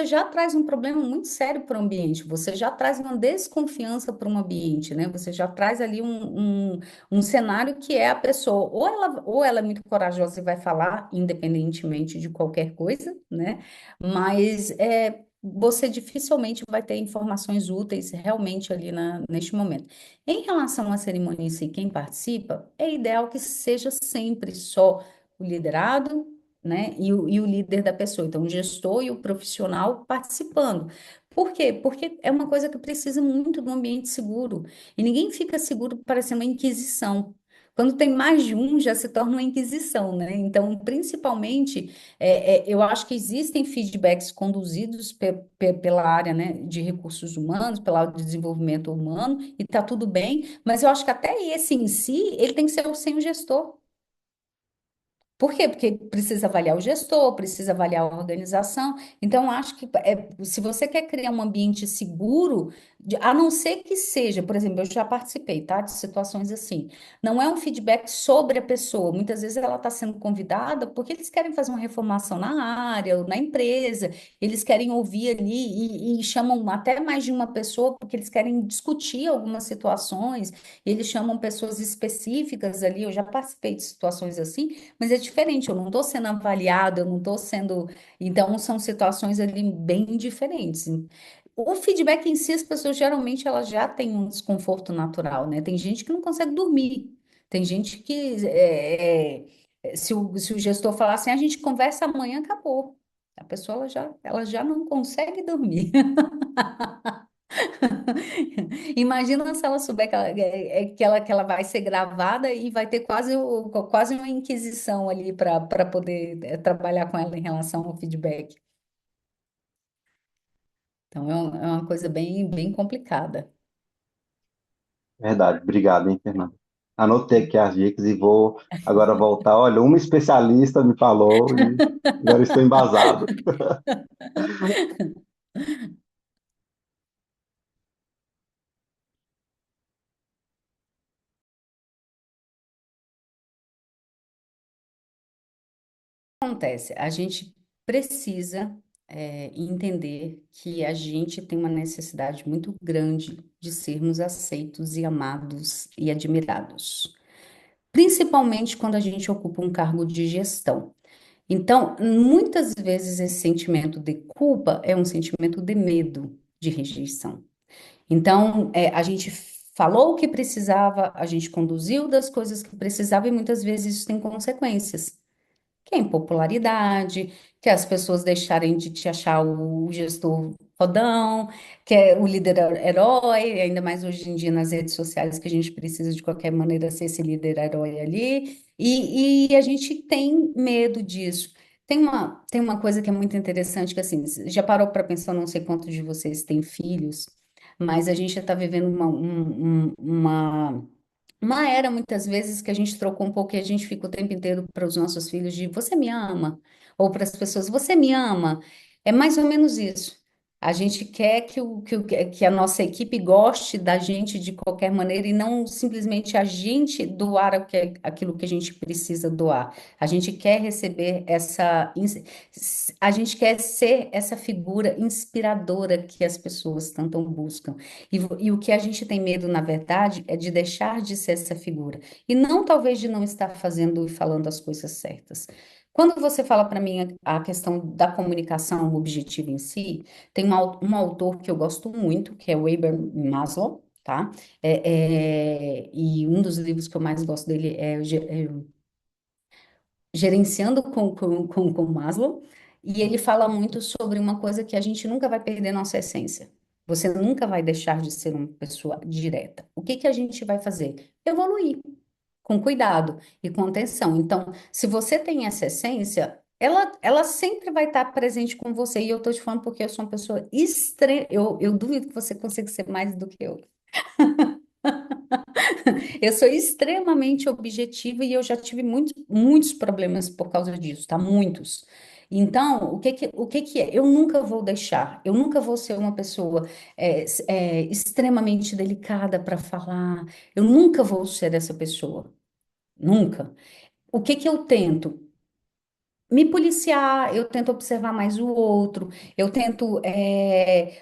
Speaker 4: já traz um problema muito sério para o ambiente, você já traz uma desconfiança para um ambiente, né? Você já traz ali um cenário que é a pessoa, ou ela é muito corajosa e vai falar, independentemente de qualquer coisa, né? Mas você dificilmente vai ter informações úteis realmente ali neste momento. Em relação à cerimônia em si, quem participa, é ideal que seja sempre só o liderado, né? E o líder da pessoa, então o gestor e o profissional participando. Por quê? Porque é uma coisa que precisa muito de um ambiente seguro. E ninguém fica seguro parecendo uma inquisição. Quando tem mais de um, já se torna uma inquisição, né? Então, principalmente, eu acho que existem feedbacks conduzidos pela área, né, de recursos humanos, pela área de desenvolvimento humano, e está tudo bem, mas eu acho que até esse em si, ele tem que ser sem o gestor. Por quê? Porque precisa avaliar o gestor, precisa avaliar a organização. Então, eu acho que se você quer criar um ambiente seguro, a não ser que seja, por exemplo, eu já participei, tá, de situações assim. Não é um feedback sobre a pessoa. Muitas vezes ela está sendo convidada porque eles querem fazer uma reformação na área ou na empresa, eles querem ouvir ali e chamam até mais de uma pessoa porque eles querem discutir algumas situações, eles chamam pessoas específicas ali. Eu já participei de situações assim, mas é diferente, eu não estou sendo avaliada, eu não estou sendo. Então, são situações ali bem diferentes. O feedback em si, as pessoas geralmente elas já têm um desconforto natural, né? Tem gente que não consegue dormir, tem gente que se o gestor falar assim, a gente conversa amanhã, acabou. A pessoa ela já não consegue dormir. Imagina se ela souber que ela vai ser gravada e vai ter quase uma inquisição ali para poder trabalhar com ela em relação ao feedback. Então, é uma coisa bem, bem complicada.
Speaker 2: Verdade, obrigado, hein, Fernando. anotei aqui as dicas e vou agora voltar. Olha, uma especialista me falou e agora estou embasado.
Speaker 4: Acontece? A gente precisa entender que a gente tem uma necessidade muito grande de sermos aceitos e amados e admirados, principalmente quando a gente ocupa um cargo de gestão. Então, muitas vezes esse sentimento de culpa é um sentimento de medo de rejeição. Então, a gente falou o que precisava, a gente conduziu das coisas que precisava e muitas vezes isso tem consequências que é impopularidade, que é as pessoas deixarem de te achar o gestor fodão, que é o líder herói, ainda mais hoje em dia nas redes sociais, que a gente precisa de qualquer maneira ser esse líder herói ali, e a gente tem medo disso. Tem uma coisa que é muito interessante, que assim, já parou para pensar, não sei quantos de vocês têm filhos, mas a gente está vivendo uma era, muitas vezes, que a gente trocou um pouco e a gente fica o tempo inteiro para os nossos filhos de você me ama? Ou para as pessoas, você me ama? É mais ou menos isso. A gente quer que a nossa equipe goste da gente de qualquer maneira e não simplesmente a gente doar aquilo que a gente precisa doar. A gente quer receber a gente quer ser essa figura inspiradora que as pessoas tanto buscam. E o que a gente tem medo, na verdade, é de deixar de ser essa figura. E não talvez de não estar fazendo e falando as coisas certas. Quando você fala para mim a questão da comunicação objetiva em si, tem um autor que eu gosto muito, que é o Abraham Maslow, tá? E um dos livros que eu mais gosto dele é Gerenciando com Maslow, e ele fala muito sobre uma coisa que a gente nunca vai perder nossa essência. Você nunca vai deixar de ser uma pessoa direta. O que que a gente vai fazer? Evoluir com cuidado e com atenção. Então, se você tem essa essência, ela sempre vai estar presente com você. E eu estou te falando porque eu sou uma pessoa extrema. Eu duvido que você consiga ser mais do que eu. Eu sou extremamente objetiva e eu já tive muitos problemas por causa disso, tá? Muitos. Então, o que que é? Eu nunca vou deixar, eu nunca vou ser uma pessoa extremamente delicada para falar, eu nunca vou ser essa pessoa, nunca. O que que eu tento? Me policiar, eu tento observar mais o outro, eu tento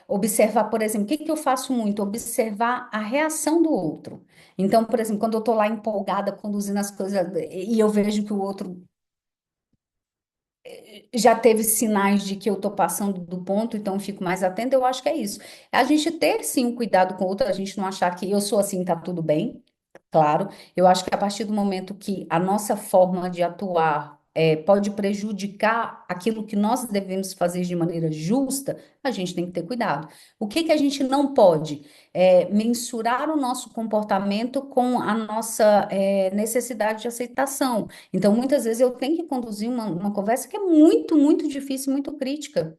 Speaker 4: observar, por exemplo, o que que eu faço muito? Observar a reação do outro. Então, por exemplo, quando eu estou lá empolgada, conduzindo as coisas, e eu vejo que o outro já teve sinais de que eu estou passando do ponto, então eu fico mais atenta, eu acho que é isso. A gente ter, sim, um cuidado com o outro, a gente não achar que eu sou assim, tá tudo bem. Claro, eu acho que a partir do momento que a nossa forma de atuar pode prejudicar aquilo que nós devemos fazer de maneira justa, a gente tem que ter cuidado. O que que a gente não pode? Mensurar o nosso comportamento com a nossa necessidade de aceitação. Então, muitas vezes eu tenho que conduzir uma conversa que é muito, muito difícil, muito crítica.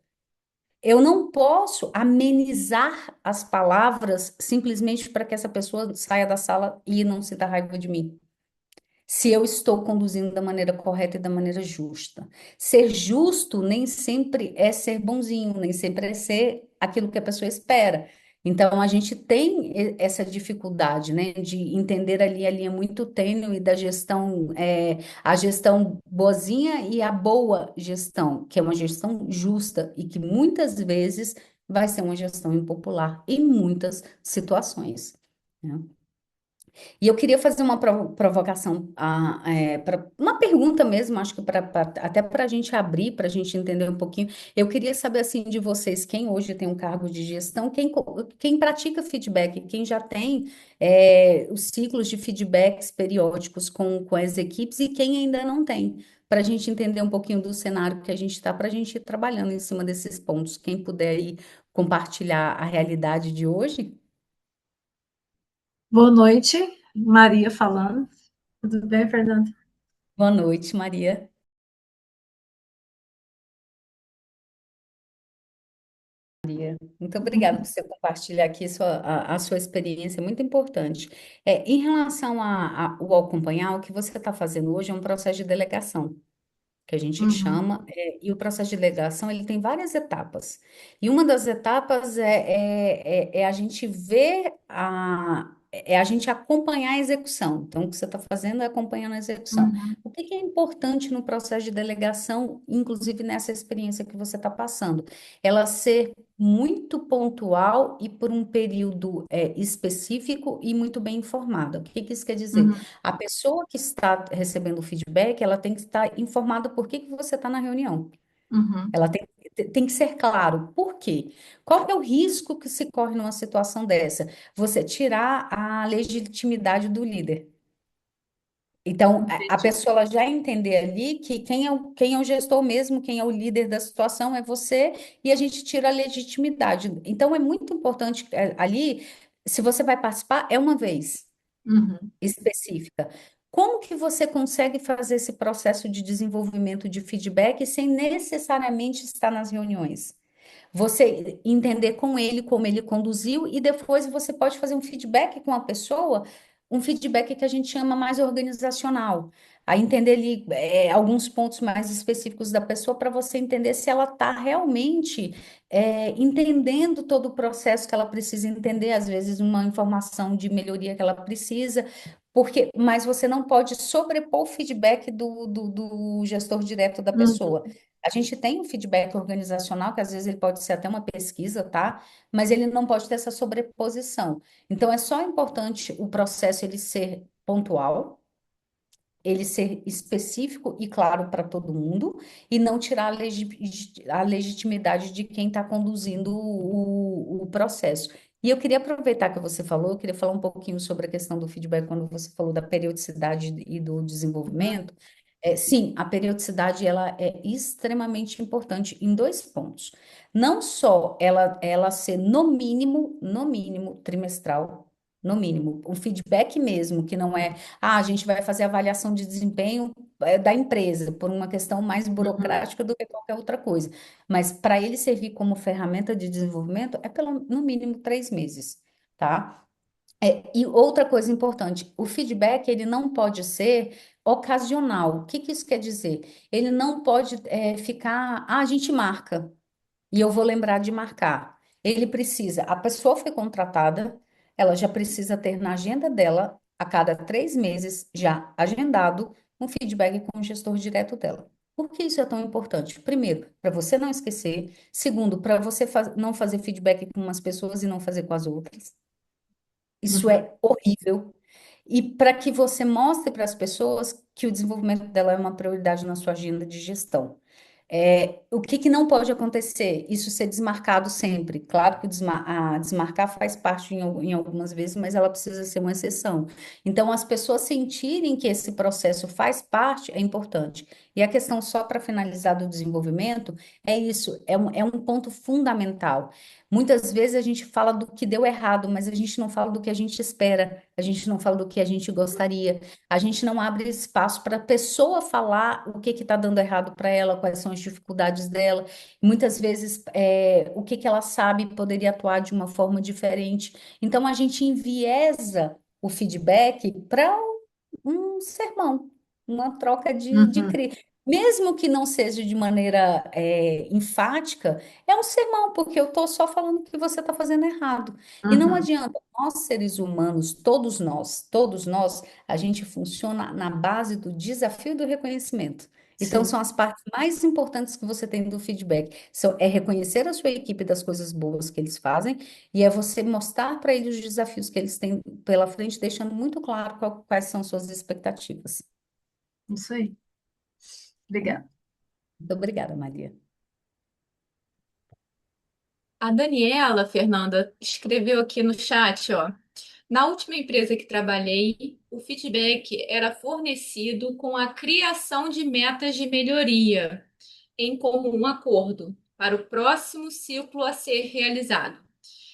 Speaker 4: Eu não posso amenizar as palavras simplesmente para que essa pessoa saia da sala e não sinta raiva de mim. Se eu estou conduzindo da maneira correta e da maneira justa. Ser justo nem sempre é ser bonzinho, nem sempre é ser aquilo que a pessoa espera. Então, a gente tem essa dificuldade, né, de entender ali a linha muito tênue da gestão, a gestão boazinha e a boa gestão, que é uma gestão justa e que muitas vezes vai ser uma gestão impopular em muitas situações, né? E eu queria fazer uma provocação, uma pergunta mesmo, acho que até para a gente abrir, para a gente entender um pouquinho. Eu queria saber assim de vocês, quem hoje tem um cargo de gestão, quem pratica feedback, quem já tem os ciclos de feedbacks periódicos com as equipes e quem ainda não tem, para a gente entender um pouquinho do cenário que a gente está, para a gente ir trabalhando em cima desses pontos. Quem puder aí compartilhar a realidade de hoje.
Speaker 5: Boa noite, Maria falando. Tudo bem, Fernanda?
Speaker 4: Boa noite, Maria. Muito obrigada por você compartilhar aqui a sua experiência, é muito importante. Em relação ao acompanhar, o que você está fazendo hoje é um processo de delegação, que a gente
Speaker 5: Uhum,
Speaker 4: chama, e o processo de delegação ele tem várias etapas. E uma das etapas é a gente ver é a gente acompanhar a execução. Então, o que você está fazendo é acompanhando a execução.
Speaker 5: uhum,
Speaker 4: O que que é importante no processo de delegação, inclusive nessa experiência que você está passando? Ela ser muito pontual e por um período específico e muito bem informada. O que que isso quer dizer?
Speaker 5: uhum,
Speaker 4: A pessoa que está recebendo o feedback, ela tem que estar informada por que que você está na reunião.
Speaker 5: uhum,
Speaker 4: Ela tem que ser claro. Por quê? Qual que é o risco que se corre numa situação dessa? Você tirar a legitimidade do líder. Então, a
Speaker 5: entendi.
Speaker 4: pessoa ela já entender ali que quem é o gestor mesmo, quem é o líder da situação é você, e a gente tira a legitimidade. Então, é muito importante ali, se você vai participar, é uma vez
Speaker 5: Uhum,
Speaker 4: específica. Como que você consegue fazer esse processo de desenvolvimento de feedback sem necessariamente estar nas reuniões? Você entender com ele como ele conduziu e depois você pode fazer um feedback com a pessoa, um feedback que a gente chama mais organizacional. A entender ali alguns pontos mais específicos da pessoa para você entender se ela está realmente entendendo todo o processo que ela precisa entender, às vezes uma informação de melhoria que ela precisa, mas você não pode sobrepor o feedback do gestor direto da pessoa.
Speaker 5: uhum,
Speaker 4: A gente tem um feedback organizacional, que às vezes ele pode ser até uma pesquisa, tá? Mas ele não pode ter essa sobreposição. Então, é só importante o processo ele ser pontual, ele ser específico e claro para todo mundo, e não tirar a legitimidade de quem está conduzindo o processo. E eu queria aproveitar que você falou, eu queria falar um pouquinho sobre a questão do feedback, quando você falou da periodicidade e do
Speaker 5: uhum,
Speaker 4: desenvolvimento. Sim, a periodicidade ela é extremamente importante em dois pontos. Não só ela ser no mínimo trimestral, no mínimo, um feedback mesmo, que não é, a gente vai fazer avaliação de desempenho da empresa por uma questão mais
Speaker 5: uhum,
Speaker 4: burocrática do que qualquer outra coisa. Mas para ele servir como ferramenta de desenvolvimento é pelo no mínimo 3 meses, tá? E outra coisa importante, o feedback ele não pode ser ocasional. O que que isso quer dizer? Ele não pode ficar, a gente marca e eu vou lembrar de marcar. Ele precisa, a pessoa foi contratada, ela já precisa ter na agenda dela, a cada 3 meses, já agendado, um feedback com o gestor direto dela. Por que isso é tão importante? Primeiro, para você não esquecer. Segundo, para você não fazer feedback com umas pessoas e não fazer com as outras. Isso
Speaker 5: uhum.
Speaker 4: é horrível. E para que você mostre para as pessoas que o desenvolvimento dela é uma prioridade na sua agenda de gestão. O que que não pode acontecer? Isso ser desmarcado sempre. Claro que desmarcar faz parte em algumas vezes, mas ela precisa ser uma exceção. Então, as pessoas sentirem que esse processo faz parte é importante. E a questão, só para finalizar, do desenvolvimento, é isso, é um ponto fundamental. Muitas vezes a gente fala do que deu errado, mas a gente não fala do que a gente espera, a gente não fala do que a gente gostaria, a gente não abre espaço para a pessoa falar o que está dando errado para ela, quais são as dificuldades dela. Muitas vezes, o que ela sabe poderia atuar de uma forma diferente. Então, a gente enviesa o feedback para um sermão, uma troca de
Speaker 5: Uhum,
Speaker 4: crítica. Mesmo que não seja de maneira enfática, é um sermão, porque eu estou só falando que você está fazendo errado. E não
Speaker 5: uhum.
Speaker 4: adianta, nós seres humanos, todos nós, a gente funciona na base do desafio do reconhecimento. Então,
Speaker 5: Sim,
Speaker 4: são as partes mais importantes que você tem do feedback. É reconhecer a sua equipe das coisas boas que eles fazem e é você mostrar para eles os desafios que eles têm pela frente, deixando muito claro quais são suas expectativas.
Speaker 5: isso aí. Obrigada.
Speaker 4: Muito obrigada, Maria.
Speaker 1: A Daniela, Fernanda, escreveu aqui no chat, ó. Na última empresa que trabalhei, o feedback era fornecido com a criação de metas de melhoria em comum acordo para o próximo ciclo a ser realizado.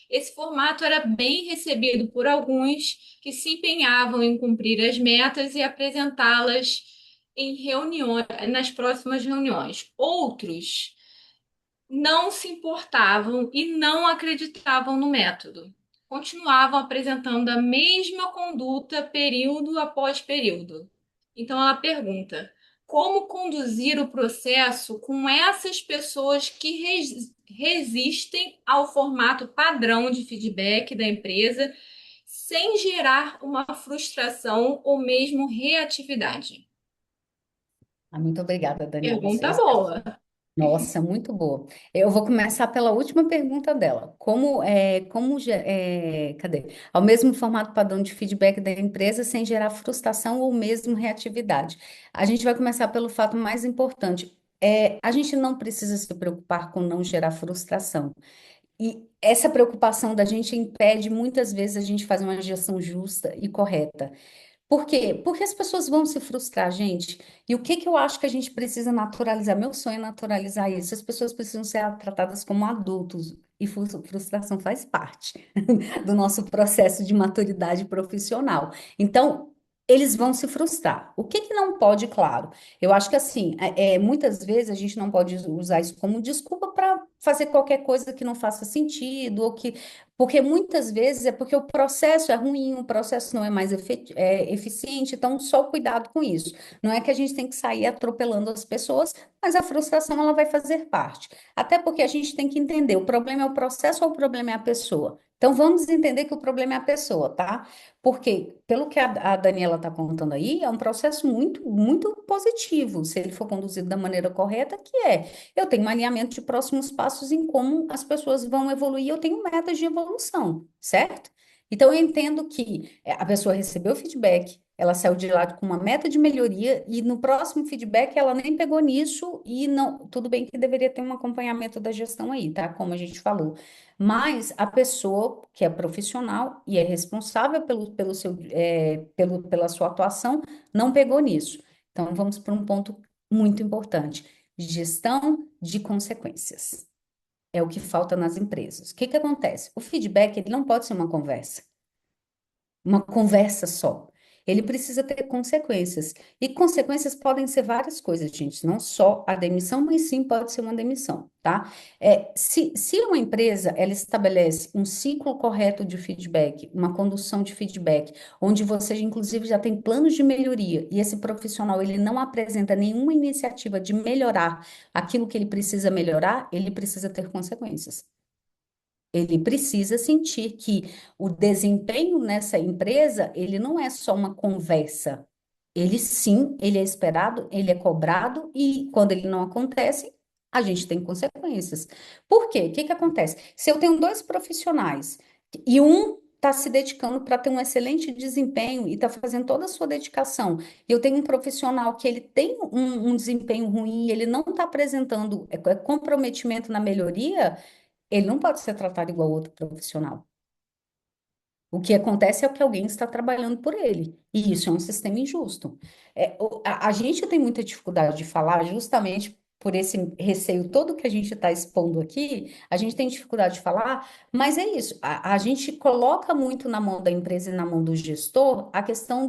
Speaker 1: Esse formato era bem recebido por alguns que se empenhavam em cumprir as metas e apresentá-las em reuniões, nas próximas reuniões. Outros não se importavam e não acreditavam no método. Continuavam apresentando a mesma conduta período após período. Então ela pergunta: como conduzir o processo com essas pessoas que resistem ao formato padrão de feedback da empresa sem gerar uma frustração ou mesmo reatividade?
Speaker 4: Muito obrigada, Daniela.
Speaker 1: Pergunta boa.
Speaker 4: Nossa, muito boa. Eu vou começar pela última pergunta dela. Cadê? Ao mesmo formato padrão de feedback da empresa sem gerar frustração ou mesmo reatividade. A gente vai começar pelo fato mais importante. A gente não precisa se preocupar com não gerar frustração. E essa preocupação da gente impede muitas vezes a gente fazer uma gestão justa e correta. Por quê? Porque as pessoas vão se frustrar, gente. E o que que eu acho que a gente precisa naturalizar? Meu sonho é naturalizar isso. As pessoas precisam ser tratadas como adultos. E frustração faz parte do nosso processo de maturidade profissional. Então, eles vão se frustrar. O que que não pode, claro? Eu acho que assim, muitas vezes a gente não pode usar isso como desculpa para fazer qualquer coisa que não faça sentido, ou que porque muitas vezes é porque o processo é ruim, o processo não é mais eficiente, então só cuidado com isso. Não é que a gente tem que sair atropelando as pessoas, mas a frustração ela vai fazer parte. Até porque a gente tem que entender, o problema é o processo ou o problema é a pessoa? Então vamos entender que o problema é a pessoa, tá? Porque, pelo que a Daniela está contando aí, é um processo muito, muito positivo, se ele for conduzido da maneira correta, que é eu tenho um alinhamento de próximos passos em como as pessoas vão evoluir, eu tenho metas de evolução, certo? Então, eu entendo que a pessoa recebeu o feedback, ela saiu de lá com uma meta de melhoria e no próximo feedback ela nem pegou nisso e não, tudo bem que deveria ter um acompanhamento da gestão aí, tá? Como a gente falou. Mas a pessoa que é profissional e é responsável pela sua atuação não pegou nisso. Então, vamos para um ponto muito importante. Gestão de consequências. É o que falta nas empresas. O que que acontece? O feedback, ele não pode ser uma conversa só. Ele precisa ter consequências. E consequências podem ser várias coisas, gente. Não só a demissão, mas sim pode ser uma demissão, tá? Se uma empresa, ela estabelece um ciclo correto de feedback, uma condução de feedback, onde você, inclusive, já tem planos de melhoria, e esse profissional, ele não apresenta nenhuma iniciativa de melhorar aquilo que ele precisa melhorar, ele precisa ter consequências. Ele precisa sentir que o desempenho nessa empresa, ele não é só uma conversa. Ele sim, ele é esperado, ele é cobrado e quando ele não acontece, a gente tem consequências. Por quê? O que que acontece? Se eu tenho dois profissionais e um está se dedicando para ter um excelente desempenho e está fazendo toda a sua dedicação, e eu tenho um profissional que ele tem um desempenho ruim, ele não está apresentando comprometimento na melhoria, ele não pode ser tratado igual outro profissional. O que acontece é que alguém está trabalhando por ele. E isso é um sistema injusto. A gente tem muita dificuldade de falar justamente por esse receio todo que a gente está expondo aqui, a gente tem dificuldade de falar, mas é isso. A gente coloca muito na mão da empresa e na mão do gestor a questão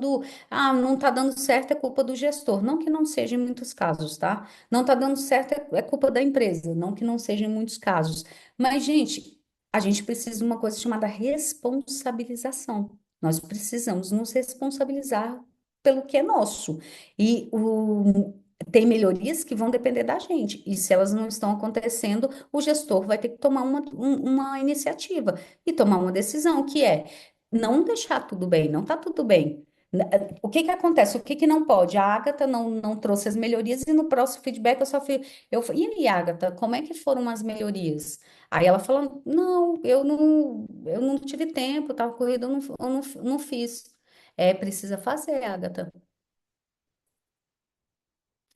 Speaker 4: não está dando certo, é culpa do gestor. Não que não seja em muitos casos, tá? Não está dando certo, é culpa da empresa. Não que não seja em muitos casos. Mas, gente, a gente precisa de uma coisa chamada responsabilização. Nós precisamos nos responsabilizar pelo que é nosso. E tem melhorias que vão depender da gente. E se elas não estão acontecendo, o gestor vai ter que tomar uma iniciativa e tomar uma decisão, que é não deixar tudo bem, não está tudo bem. O que que acontece? O que que não pode? A Agatha não trouxe as melhorias e no próximo feedback eu só fui, e aí, Agatha, como é que foram as melhorias? Aí ela falou, não, eu não tive tempo, estava corrida, eu não fiz. Precisa fazer, Agatha.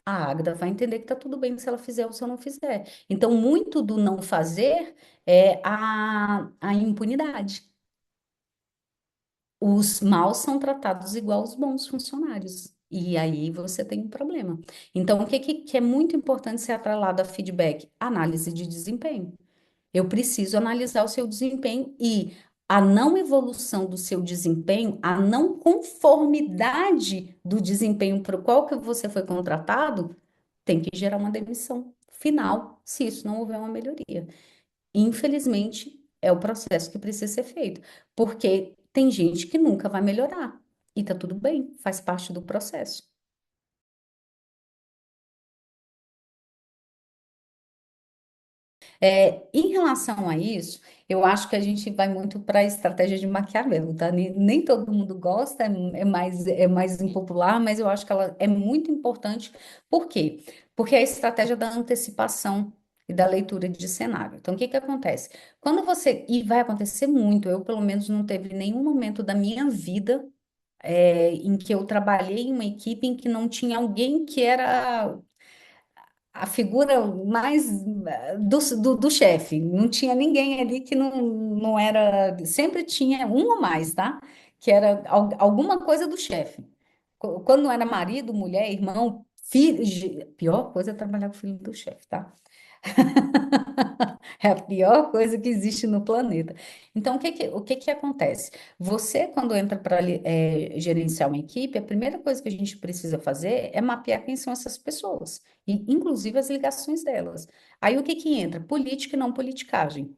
Speaker 4: A Agatha vai entender que está tudo bem se ela fizer ou se ela não fizer. Então, muito do não fazer é a impunidade. Os maus são tratados igual os bons funcionários. E aí você tem um problema. Então, o que é muito importante ser atrelado a feedback? Análise de desempenho. Eu preciso analisar o seu desempenho e a não evolução do seu desempenho, a não conformidade do desempenho para o qual que você foi contratado, tem que gerar uma demissão final, se isso não houver uma melhoria. Infelizmente, é o processo que precisa ser feito, porque tem gente que nunca vai melhorar, e tá tudo bem, faz parte do processo. Em relação a isso, eu acho que a gente vai muito para a estratégia de Maquiavel, tá? Nem todo mundo gosta, é mais impopular, mas eu acho que ela é muito importante. Por quê? Porque é a estratégia da antecipação e da leitura de cenário. Então, o que que acontece? Quando você, e vai acontecer muito, eu pelo menos não teve nenhum momento da minha vida em que eu trabalhei em uma equipe em que não tinha alguém que era a figura mais do chefe. Não tinha ninguém ali que não era. Sempre tinha um ou mais, tá? Que era alguma coisa do chefe. Quando não era marido, mulher, irmão, filho. Pior coisa é trabalhar com o filho do chefe, tá? É a pior coisa que existe no planeta. Então, o que que acontece? Você, quando entra para gerenciar uma equipe, a primeira coisa que a gente precisa fazer é mapear quem são essas pessoas, e, inclusive as ligações delas. Aí, o que que entra? Política e não politicagem.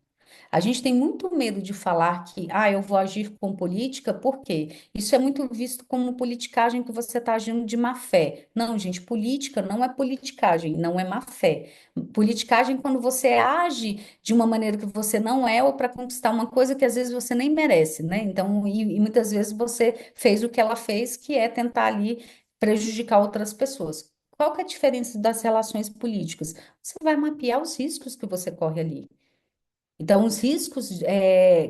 Speaker 4: A gente tem muito medo de falar que, eu vou agir com política, porque isso é muito visto como politicagem que você está agindo de má fé. Não, gente, política não é politicagem, não é má fé. Politicagem é quando você age de uma maneira que você não é ou para conquistar uma coisa que às vezes você nem merece, né? Então, e muitas vezes você fez o que ela fez, que é tentar ali prejudicar outras pessoas. Qual que é a diferença das relações políticas? Você vai mapear os riscos que você corre ali. Então, os riscos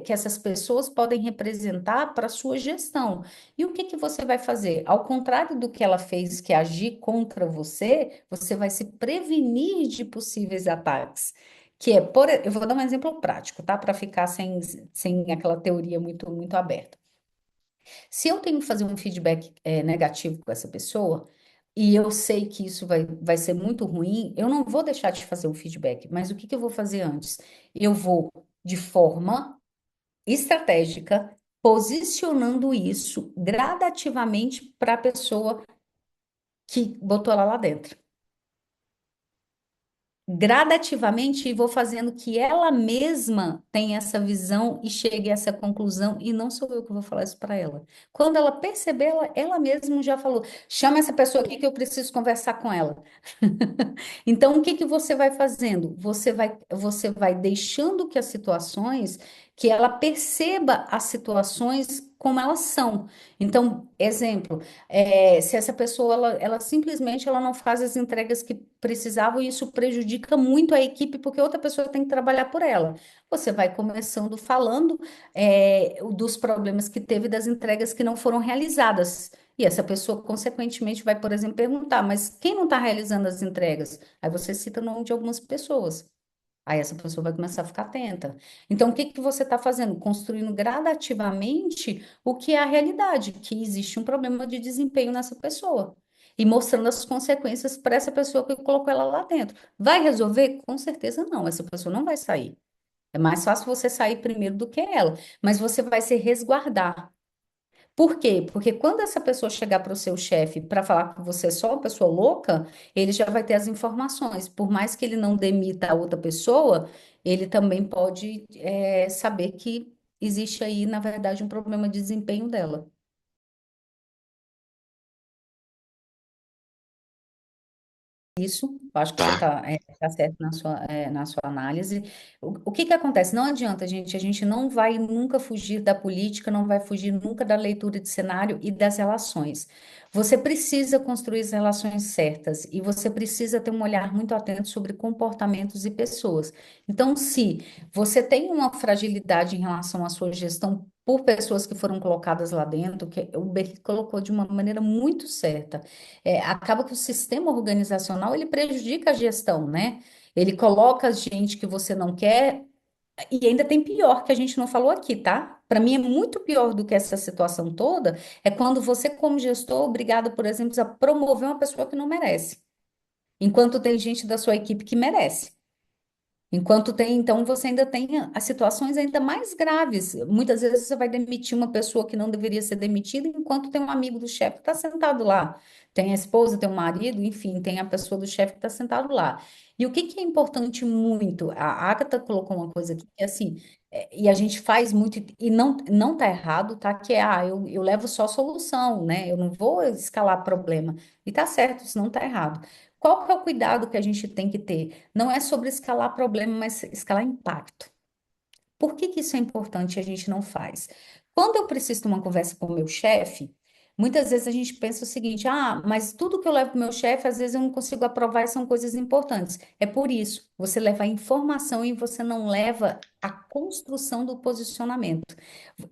Speaker 4: que essas pessoas podem representar para a sua gestão. E o que que você vai fazer? Ao contrário do que ela fez, que é agir contra você, você vai se prevenir de possíveis ataques. Que é, eu vou dar um exemplo prático, tá? Para ficar sem aquela teoria muito, muito aberta. Se eu tenho que fazer um feedback negativo com essa pessoa, e eu sei que isso vai ser muito ruim, eu não vou deixar de fazer o feedback, mas o que que eu vou fazer antes? Eu vou, de forma estratégica, posicionando isso gradativamente para a pessoa que botou ela lá dentro. Gradativamente, e vou fazendo que ela mesma tenha essa visão e chegue a essa conclusão, e não sou eu que vou falar isso para ela. Quando ela perceber, ela mesma já falou: chama essa pessoa aqui que eu preciso conversar com ela. Então, o que que você vai fazendo? Você vai deixando que as situações, que ela perceba as situações como elas são. Então, exemplo, se essa pessoa, ela simplesmente ela não faz as entregas que precisavam, e isso prejudica muito a equipe, porque outra pessoa tem que trabalhar por ela. Você vai começando falando, dos problemas que teve, das entregas que não foram realizadas. E essa pessoa, consequentemente, vai, por exemplo, perguntar: mas quem não está realizando as entregas? Aí você cita o nome de algumas pessoas. Aí essa pessoa vai começar a ficar atenta. Então, o que que você está fazendo? Construindo gradativamente o que é a realidade, que existe um problema de desempenho nessa pessoa. E mostrando as consequências para essa pessoa que colocou ela lá dentro. Vai resolver? Com certeza não. Essa pessoa não vai sair. É mais fácil você sair primeiro do que ela. Mas você vai se resguardar. Por quê? Porque quando essa pessoa chegar para o seu chefe para falar que você é só uma pessoa louca, ele já vai ter as informações. Por mais que ele não demita a outra pessoa, ele também pode, saber que existe aí, na verdade, um problema de desempenho dela. Isso, eu acho que você
Speaker 6: Tá.
Speaker 4: tá certo na sua análise. O que que acontece? Não adianta, gente, a gente não vai nunca fugir da política, não vai fugir nunca da leitura de cenário e das relações. Você precisa construir as relações certas e você precisa ter um olhar muito atento sobre comportamentos e pessoas. Então, se você tem uma fragilidade em relação à sua gestão por pessoas que foram colocadas lá dentro, que o Berri colocou de uma maneira muito certa, acaba que o sistema organizacional ele prejudica a gestão, né? Ele coloca gente que você não quer, e ainda tem pior que a gente não falou aqui, tá? Para mim é muito pior do que essa situação toda, é quando você, como gestor, é obrigado, por exemplo, a promover uma pessoa que não merece, enquanto tem gente da sua equipe que merece. Enquanto tem, então você ainda tem as situações ainda mais graves. Muitas vezes você vai demitir uma pessoa que não deveria ser demitida, enquanto tem um amigo do chefe que está sentado lá. Tem a esposa, tem o marido, enfim, tem a pessoa do chefe que está sentado lá. E o que que é importante muito? A Agatha colocou uma coisa aqui que assim, e a gente faz muito, e não tá errado, tá? Que é, eu levo só solução, né? Eu não vou escalar problema. E tá certo, isso não tá errado. Qual que é o cuidado que a gente tem que ter? Não é sobre escalar problema, mas escalar impacto. Por que que isso é importante e a gente não faz? Quando eu preciso de uma conversa com o meu chefe, muitas vezes a gente pensa o seguinte: mas tudo que eu levo para o meu chefe, às vezes eu não consigo aprovar e são coisas importantes. É por isso, você leva a informação e você não leva a construção do posicionamento.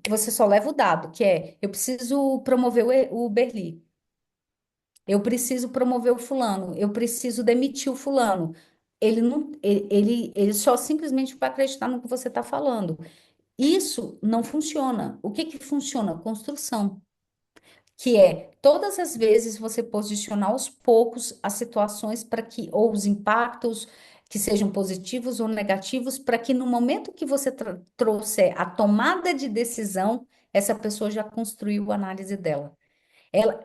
Speaker 4: Você só leva o dado, que é: eu preciso promover o Berli, eu preciso promover o fulano, eu preciso demitir o fulano. Ele não, ele só simplesmente vai acreditar no que você está falando. Isso não funciona. O que que funciona? Construção, que é todas as vezes você posicionar aos poucos as situações para que, ou os impactos que sejam positivos ou negativos, para que no momento que você trouxer a tomada de decisão, essa pessoa já construiu a análise dela.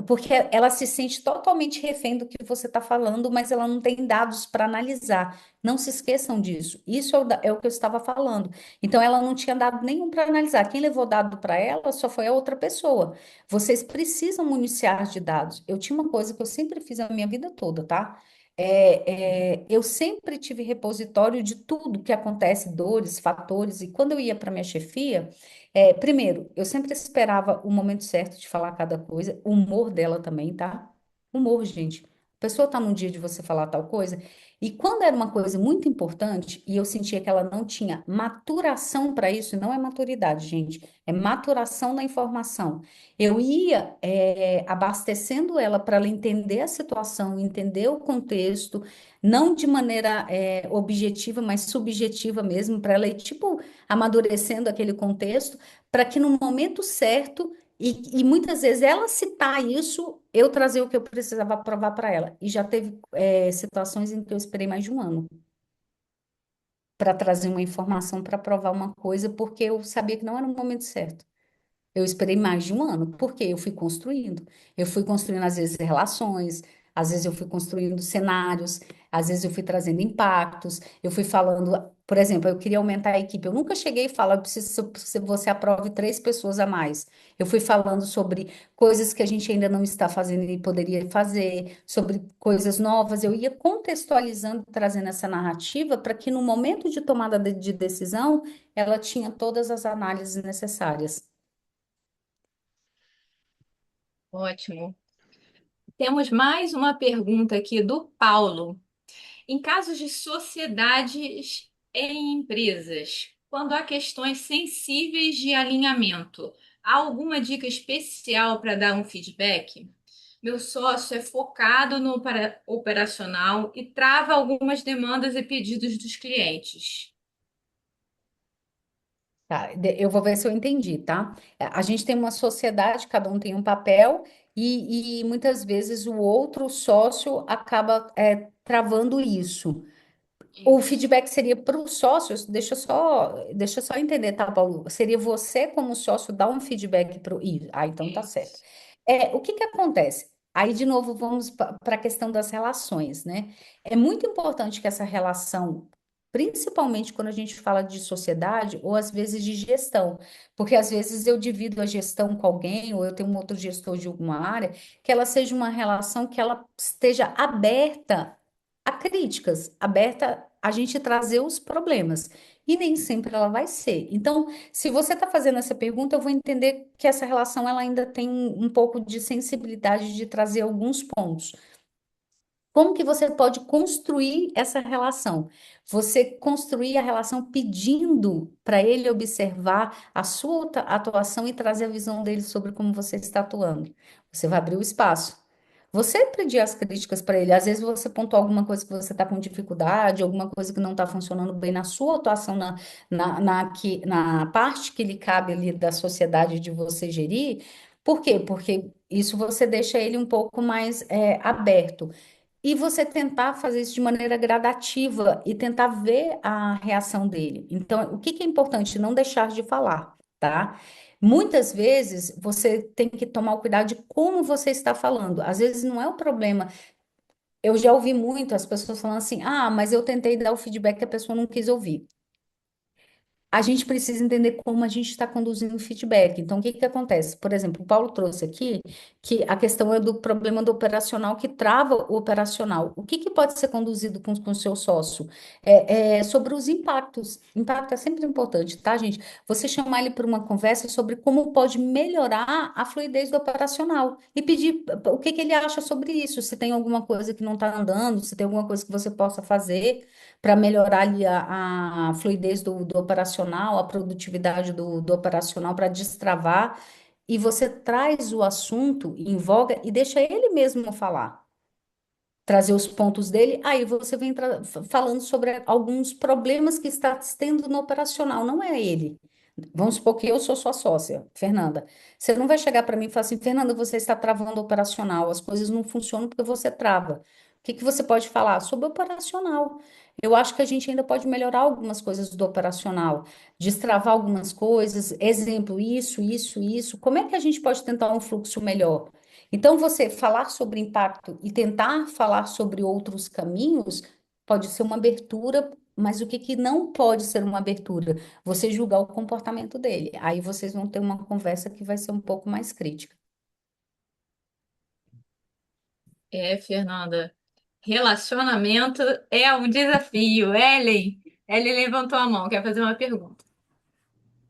Speaker 4: Porque ela se sente totalmente refém do que você está falando, mas ela não tem dados para analisar. Não se esqueçam disso. Isso é o que eu estava falando. Então, ela não tinha dado nenhum para analisar. Quem levou dado para ela só foi a outra pessoa. Vocês precisam municiar de dados. Eu tinha uma coisa que eu sempre fiz a minha vida toda, tá? Eu sempre tive repositório de tudo que acontece, dores, fatores, e quando eu ia para minha chefia. Primeiro, eu sempre esperava o momento certo de falar cada coisa, o humor dela também, tá? Humor, gente. A pessoa tá num dia de você falar tal coisa, e quando era uma coisa muito importante, e eu sentia que ela não tinha maturação para isso, não é maturidade, gente, é maturação da informação. Eu ia, abastecendo ela para ela entender a situação, entender o contexto, não de maneira, objetiva, mas subjetiva mesmo, para ela ir, tipo, amadurecendo aquele contexto para que no momento certo, e muitas vezes ela citar isso, eu trazer o que eu precisava provar para ela. E já teve situações em que eu esperei mais de um ano para trazer uma informação para provar uma coisa, porque eu sabia que não era o momento certo. Eu esperei mais de um ano, porque eu fui construindo. Eu fui construindo, às vezes, relações, às vezes eu fui construindo cenários, às vezes eu fui trazendo impactos, eu fui falando, por exemplo, eu queria aumentar a equipe. Eu nunca cheguei e falo, eu preciso que você aprove 3 pessoas a mais. Eu fui falando sobre coisas que a gente ainda não está fazendo e poderia fazer, sobre coisas novas. Eu ia contextualizando, trazendo essa narrativa para que no momento de tomada de decisão, ela tinha todas as análises necessárias.
Speaker 1: Ótimo. Temos mais uma pergunta aqui do Paulo. Em casos de sociedades em empresas, quando há questões sensíveis de alinhamento, há alguma dica especial para dar um feedback? Meu sócio é focado no operacional e trava algumas demandas e pedidos dos clientes.
Speaker 4: Tá, eu vou ver se eu entendi, tá? A gente tem uma sociedade, cada um tem um papel, e muitas vezes o outro sócio acaba travando isso. O
Speaker 1: Isso.
Speaker 4: feedback seria para os sócios, deixa eu só entender, tá, Paulo? Seria você, como sócio, dar um feedback para o. Então tá certo.
Speaker 1: Isso.
Speaker 4: O que que acontece? Aí, de novo, vamos para a questão das relações, né? É muito importante que essa relação, principalmente quando a gente fala de sociedade, ou às vezes de gestão, porque às vezes eu divido a gestão com alguém, ou eu tenho um outro gestor de alguma área, que ela seja uma relação que ela esteja aberta a críticas, aberta a gente trazer os problemas. E nem sempre ela vai ser. Então, se você está fazendo essa pergunta, eu vou entender que essa relação ela ainda tem um pouco de sensibilidade de trazer alguns pontos. Como que você pode construir essa relação? Você construir a relação pedindo para ele observar a sua atuação e trazer a visão dele sobre como você está atuando. Você vai abrir o espaço. Você pedir as críticas para ele. Às vezes você pontuou alguma coisa que você está com dificuldade, alguma coisa que não está funcionando bem na sua atuação, na parte que lhe cabe ali da sociedade de você gerir. Por quê? Porque isso você deixa ele um pouco mais aberto. E você tentar fazer isso de maneira gradativa e tentar ver a reação dele. Então, o que que é importante? Não deixar de falar, tá? Muitas vezes você tem que tomar o cuidado de como você está falando. Às vezes não é o problema. eu já ouvi muito as pessoas falando assim: ah, mas eu tentei dar o feedback que a pessoa não quis ouvir. A gente precisa entender como a gente está conduzindo o feedback. Então, o que que acontece? Por exemplo, o Paulo trouxe aqui que a questão é do problema do operacional que trava o operacional. O que que pode ser conduzido com o seu sócio? Sobre os impactos. Impacto é sempre importante, tá, gente? Você chamar ele para uma conversa sobre como pode melhorar a fluidez do operacional e pedir o que que ele acha sobre isso, se tem alguma coisa que não está andando, se tem alguma coisa que você possa fazer para melhorar ali a fluidez do operacional, a produtividade do operacional, para destravar, e você traz o assunto em voga e deixa ele mesmo falar, trazer os pontos dele, aí você vem falando sobre alguns problemas que está tendo no operacional, não é ele. Vamos supor que eu sou sua sócia, Fernanda. Você não vai chegar para mim e falar assim: Fernanda, você está travando o operacional, as coisas não funcionam porque você trava. O que que você pode falar? Sobre o operacional. Eu acho que a gente ainda pode melhorar algumas coisas do operacional, destravar algumas coisas, exemplo, isso. Como é que a gente pode tentar um fluxo melhor? Então, você falar sobre impacto e tentar falar sobre outros caminhos pode ser uma abertura, mas o que que não pode ser uma abertura? Você julgar o comportamento dele. Aí vocês vão ter uma conversa que vai ser um pouco mais crítica.
Speaker 1: Fernanda, relacionamento é um desafio. Ellen levantou a mão, quer fazer uma pergunta.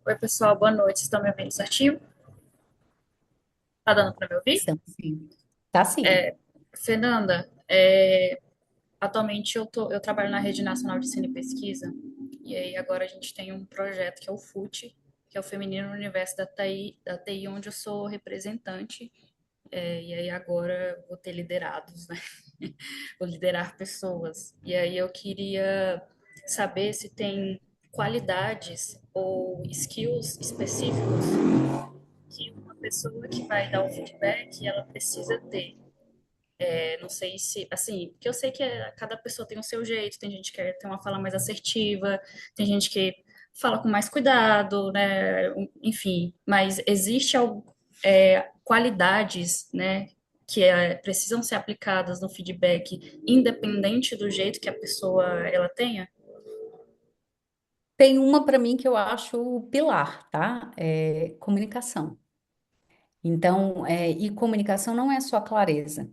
Speaker 6: Oi, pessoal, boa noite. Vocês estão me ouvindo certinho? Tá dando para me ouvir?
Speaker 4: Então, sim. Tá sim.
Speaker 6: Fernanda, atualmente eu trabalho na Rede Nacional de Ensino e Pesquisa, e aí agora a gente tem um projeto que é o FUT, que é o Feminino no Universo da TI, onde eu sou representante, e aí agora vou ter liderados, né? Vou liderar pessoas. E aí eu queria saber se tem qualidades ou skills específicos que uma pessoa que vai dar o feedback, ela precisa ter. Não sei se, assim, porque eu sei que cada pessoa tem o seu jeito, tem gente que quer ter uma fala mais assertiva, tem gente que fala com mais cuidado, né? Enfim, mas existe qualidades, né, que precisam ser aplicadas no feedback, independente do jeito que a pessoa ela tenha?
Speaker 4: Tem uma para mim que eu acho o pilar, tá? É comunicação. Então, e comunicação não é só clareza.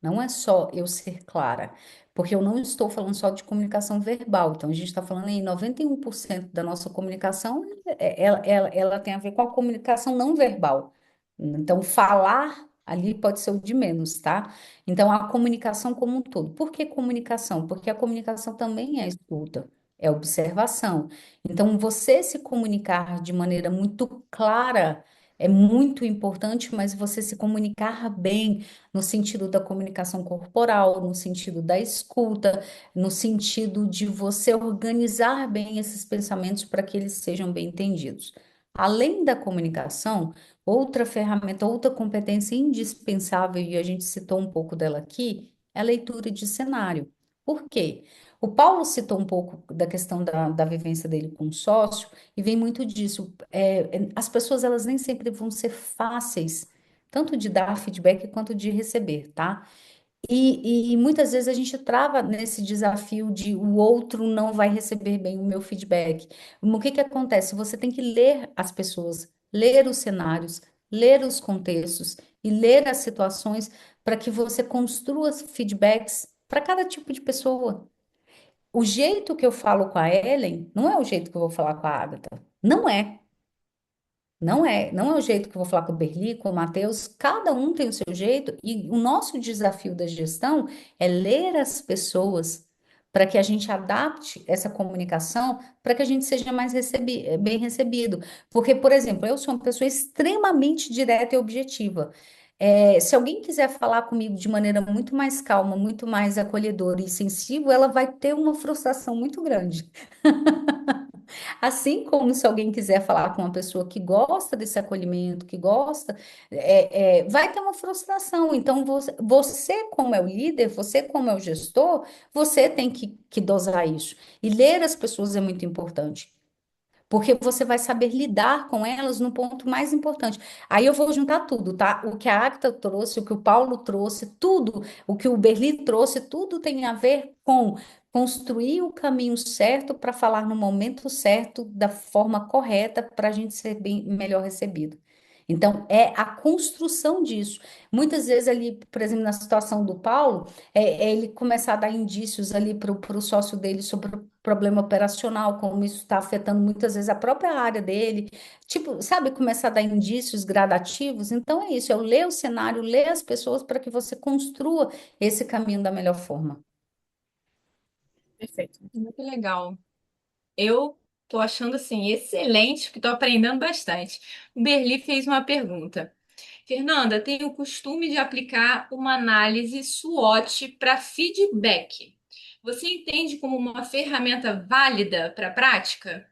Speaker 4: Não é só eu ser clara, porque eu não estou falando só de comunicação verbal. Então, a gente está falando em 91% da nossa comunicação, ela tem a ver com a comunicação não verbal. Então, falar ali pode ser o de menos, tá? Então, a comunicação como um todo. Por que comunicação? Porque a comunicação também é escuta, é observação. Então, você se comunicar de maneira muito clara é muito importante, mas você se comunicar bem no sentido da comunicação corporal, no sentido da escuta, no sentido de você organizar bem esses pensamentos para que eles sejam bem entendidos. Além da comunicação, outra ferramenta, outra competência indispensável, e a gente citou um pouco dela aqui, é a leitura de cenário. Por quê? O Paulo citou um pouco da questão da vivência dele com o sócio, e vem muito disso. As pessoas, elas nem sempre vão ser fáceis tanto de dar feedback quanto de receber, tá? E muitas vezes a gente trava nesse desafio de o outro não vai receber bem o meu feedback. O que que acontece? Você tem que ler as pessoas, ler os cenários, ler os contextos e ler as situações para que você construa feedbacks para cada tipo de pessoa. O jeito que eu falo com a Ellen não é o jeito que eu vou falar com a Agatha. Não é. Não é o jeito que eu vou falar com o Berli, com o Matheus, cada um tem o seu jeito, e o nosso desafio da gestão é ler as pessoas para que a gente adapte essa comunicação para que a gente seja mais bem recebido. Porque, por exemplo, eu sou uma pessoa extremamente direta e objetiva. Se alguém quiser falar comigo de maneira muito mais calma, muito mais acolhedora e sensível, ela vai ter uma frustração muito grande. Assim como se alguém quiser falar com uma pessoa que gosta desse acolhimento, que gosta, vai ter uma frustração. Então, você, como é o líder, você, como é o gestor, você tem que dosar isso. E ler as pessoas é muito importante. porque você vai saber lidar com elas no ponto mais importante. Aí eu vou juntar tudo, tá? O que a Agatha trouxe, o que o Paulo trouxe, tudo, o que o Berli trouxe, tudo tem a ver com construir o caminho certo para falar no momento certo, da forma correta, para a gente ser bem, melhor recebido. Então, é a construção disso. Muitas vezes ali, por exemplo, na situação do Paulo, é ele começar a dar indícios ali para o sócio dele sobre o problema operacional, como isso está afetando muitas vezes a própria área dele. Tipo, sabe, começar a dar indícios gradativos. Então, é isso, é ler o cenário, ler as pessoas para que você construa esse caminho da melhor forma.
Speaker 6: Perfeito.
Speaker 1: Muito legal. Eu tô achando assim excelente, porque tô aprendendo bastante. O Berli fez uma pergunta. Fernanda, tenho o costume de aplicar uma análise SWOT para feedback. Você entende como uma ferramenta válida para a prática?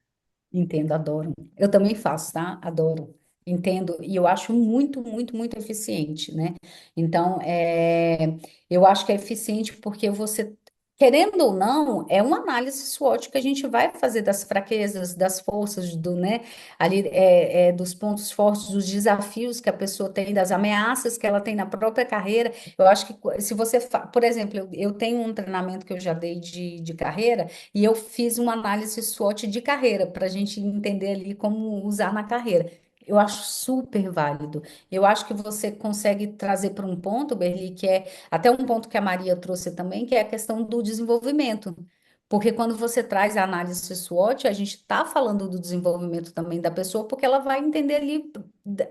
Speaker 4: Entendo, adoro. Eu também faço, tá? Adoro. Entendo, e eu acho muito, muito, muito eficiente, né? Então, eu acho que é eficiente porque você, querendo ou não, é uma análise SWOT que a gente vai fazer das fraquezas, das forças, do, né? Ali, dos pontos fortes, dos desafios que a pessoa tem, das ameaças que ela tem na própria carreira. Eu acho que se você, por exemplo, eu tenho um treinamento que eu já dei de carreira. E eu fiz uma análise SWOT de carreira, para a gente entender ali como usar na carreira. Eu acho super válido. Eu acho que você consegue trazer para um ponto, Berli, que é até um ponto que a Maria trouxe também, que é a questão do desenvolvimento. Porque quando você traz a análise SWOT, a gente está falando do desenvolvimento também da pessoa, porque ela vai entender ali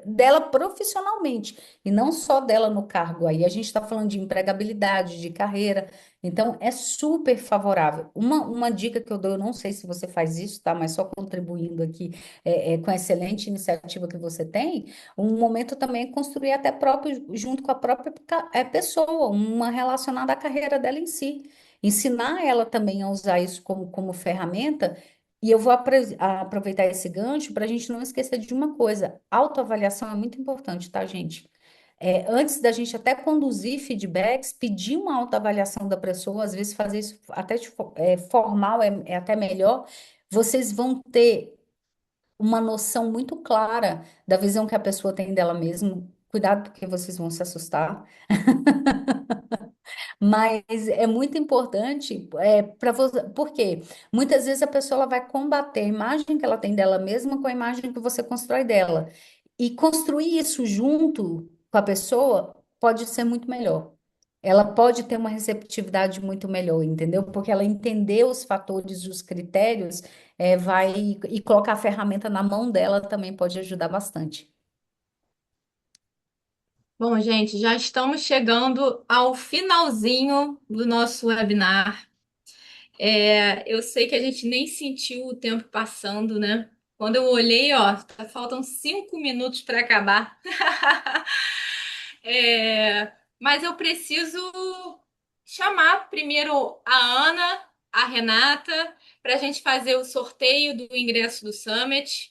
Speaker 4: dela profissionalmente, e não só dela no cargo. Aí a gente está falando de empregabilidade, de carreira. Então, é super favorável. Uma dica que eu dou, eu não sei se você faz isso, tá? Mas só contribuindo aqui com a excelente iniciativa que você tem, um momento também é construir até próprio, junto com a própria pessoa, uma relacionada à carreira dela em si. Ensinar ela também a usar isso como ferramenta. E eu vou aproveitar esse gancho para a gente não esquecer de uma coisa: autoavaliação é muito importante, tá, gente? Antes da gente até conduzir feedbacks, pedir uma autoavaliação da pessoa, às vezes fazer isso até formal é até melhor, vocês vão ter uma noção muito clara da visão que a pessoa tem dela mesma. Cuidado, porque vocês vão se assustar. Mas é muito importante para você, porque muitas vezes a pessoa ela vai combater a imagem que ela tem dela mesma com a imagem que você constrói dela. E construir isso junto com a pessoa pode ser muito melhor. Ela pode ter uma receptividade muito melhor, entendeu? Porque ela entender os fatores, os critérios, e colocar a ferramenta na mão dela também pode ajudar bastante.
Speaker 1: Bom, gente, já estamos chegando ao finalzinho do nosso webinar. Eu sei que a gente nem sentiu o tempo passando, né? Quando eu olhei, ó, faltam 5 minutos para acabar. Mas eu preciso chamar primeiro a Ana, a Renata, para a gente fazer o sorteio do ingresso do Summit.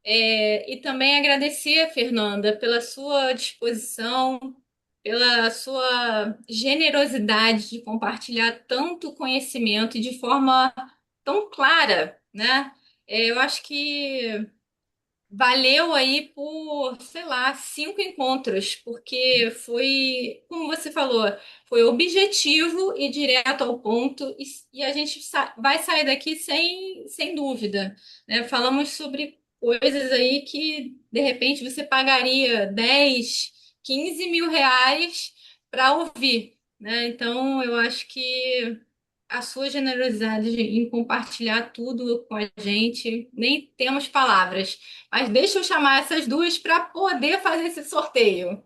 Speaker 1: E também agradecer, Fernanda, pela sua disposição, pela sua generosidade de compartilhar tanto conhecimento e de forma tão clara, né? Eu acho que valeu aí por, sei lá, 5 encontros, porque foi, como você falou, foi objetivo e direto ao ponto, e a gente vai sair daqui sem dúvida, né? Falamos sobre coisas aí que, de repente, você pagaria 10, 15 mil reais para ouvir, né? Então, eu acho que a sua generosidade em compartilhar tudo com a gente, nem temos palavras. Mas deixa eu chamar essas duas para poder fazer esse sorteio.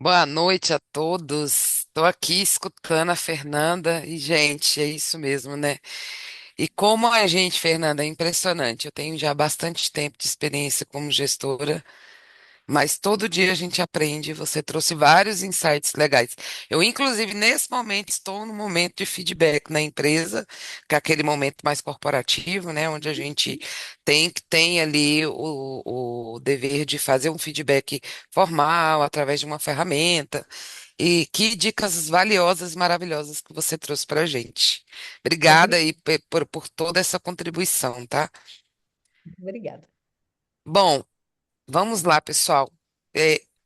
Speaker 7: Boa noite a todos. Estou aqui escutando a Fernanda e, gente, é isso mesmo, né? E como a gente, Fernanda, é impressionante. Eu tenho já bastante tempo de experiência como gestora. Mas todo dia a gente aprende. Você trouxe vários insights legais. Eu, inclusive, nesse momento, estou no momento de feedback na empresa, que é aquele momento mais corporativo, né? Onde a gente tem ali o dever de fazer um feedback formal através de uma ferramenta. E que dicas valiosas, maravilhosas que você trouxe para a gente. Obrigada
Speaker 4: Obri-
Speaker 7: aí por toda essa contribuição, tá?
Speaker 4: Obrigada.
Speaker 7: Bom, vamos lá, pessoal.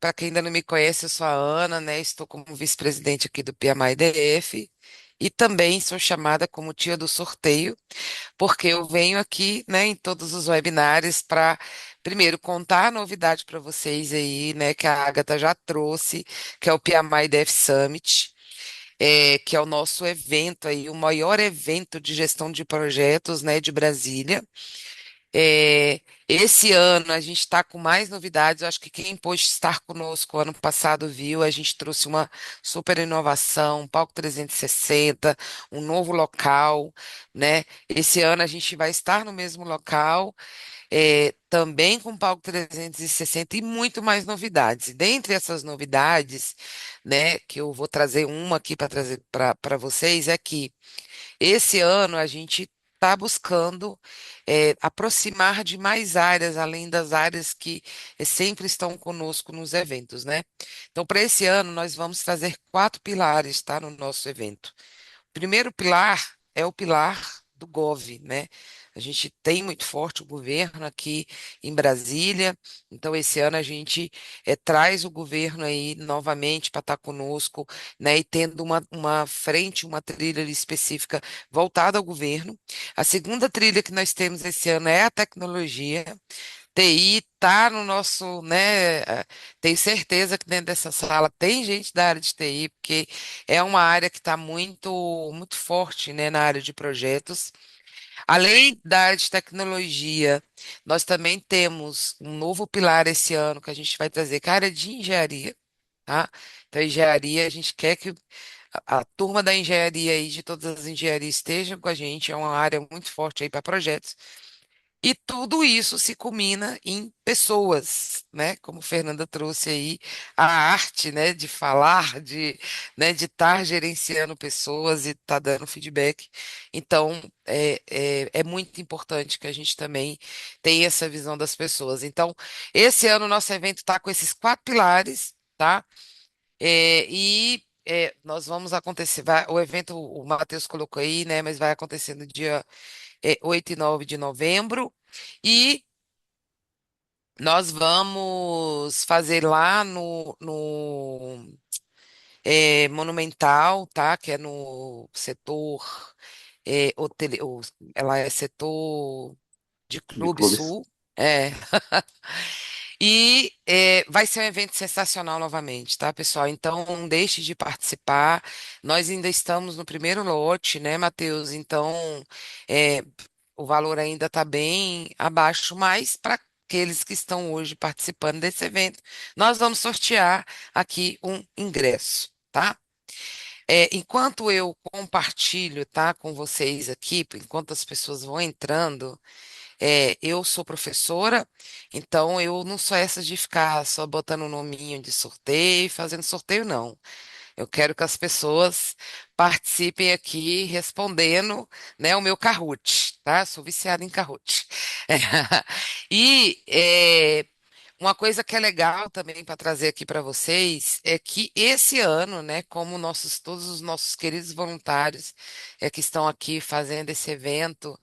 Speaker 7: Para quem ainda não me conhece, eu sou a Ana, né? Estou como vice-presidente aqui do PMI DF e também sou chamada como tia do sorteio, porque eu venho aqui, né, em todos os webinários para, primeiro, contar a novidade para vocês aí, né, que a Agatha já trouxe, que é o PMI DF Summit. Que é o nosso evento aí, o maior evento de gestão de projetos, né, de Brasília. Esse ano a gente está com mais novidades. Eu acho que quem pôde estar conosco ano passado viu. A gente trouxe uma super inovação, um palco 360, um novo local, né? Esse ano a gente vai estar no mesmo local, também com palco 360 e muito mais novidades. Dentre essas novidades, né, que eu vou trazer uma aqui para trazer para vocês, é que esse ano a gente está buscando aproximar de mais áreas, além das áreas que sempre estão conosco nos eventos, né? Então, para esse ano, nós vamos trazer quatro pilares, tá, no nosso evento. O primeiro pilar é o pilar do Gov, né? A gente tem muito forte o governo aqui em Brasília, então esse ano a gente traz o governo aí novamente para estar conosco, né? E tendo uma frente, uma trilha ali específica voltada ao governo. A segunda trilha que nós temos esse ano é a tecnologia. TI tá no nosso, né? Tenho certeza que dentro dessa sala tem gente da área de TI, porque é uma área que está muito forte, né, na área de projetos. Além da área de tecnologia, nós também temos um novo pilar esse ano que a gente vai trazer, que é a área de engenharia, tá? Então, engenharia, a gente quer que a turma da engenharia aí, de todas as engenharias, estejam com a gente, é uma área muito forte aí para projetos. E tudo isso se culmina em pessoas, né? Como Fernanda trouxe aí, a arte, né, de falar, né, de estar gerenciando pessoas e estar dando feedback. Então, é muito importante que a gente também tenha essa visão das pessoas. Então, esse ano o nosso evento está com esses quatro pilares, tá? Nós vamos acontecer, o evento, o Matheus colocou aí, né? Mas vai acontecer no dia 8 e 9 de novembro. E nós vamos fazer lá no Monumental, tá? Que é no setor, ela é setor de
Speaker 2: de
Speaker 7: Clube
Speaker 2: clubes.
Speaker 7: Sul. É. E vai ser um evento sensacional novamente, tá, pessoal? Então, não deixe de participar. Nós ainda estamos no primeiro lote, né, Matheus? Então, é, o valor ainda está bem abaixo, mas para aqueles que estão hoje participando desse evento, nós vamos sortear aqui um ingresso, tá? Enquanto eu compartilho, tá, com vocês aqui, enquanto as pessoas vão entrando. Eu sou professora, então eu não sou essa de ficar só botando um nominho de sorteio, e fazendo sorteio, não. Eu quero que as pessoas participem aqui respondendo, né, o meu Kahoot, tá? Sou viciada em Kahoot. E uma coisa que é legal também para trazer aqui para vocês é que esse ano, né, como todos os nossos queridos voluntários que estão aqui fazendo esse evento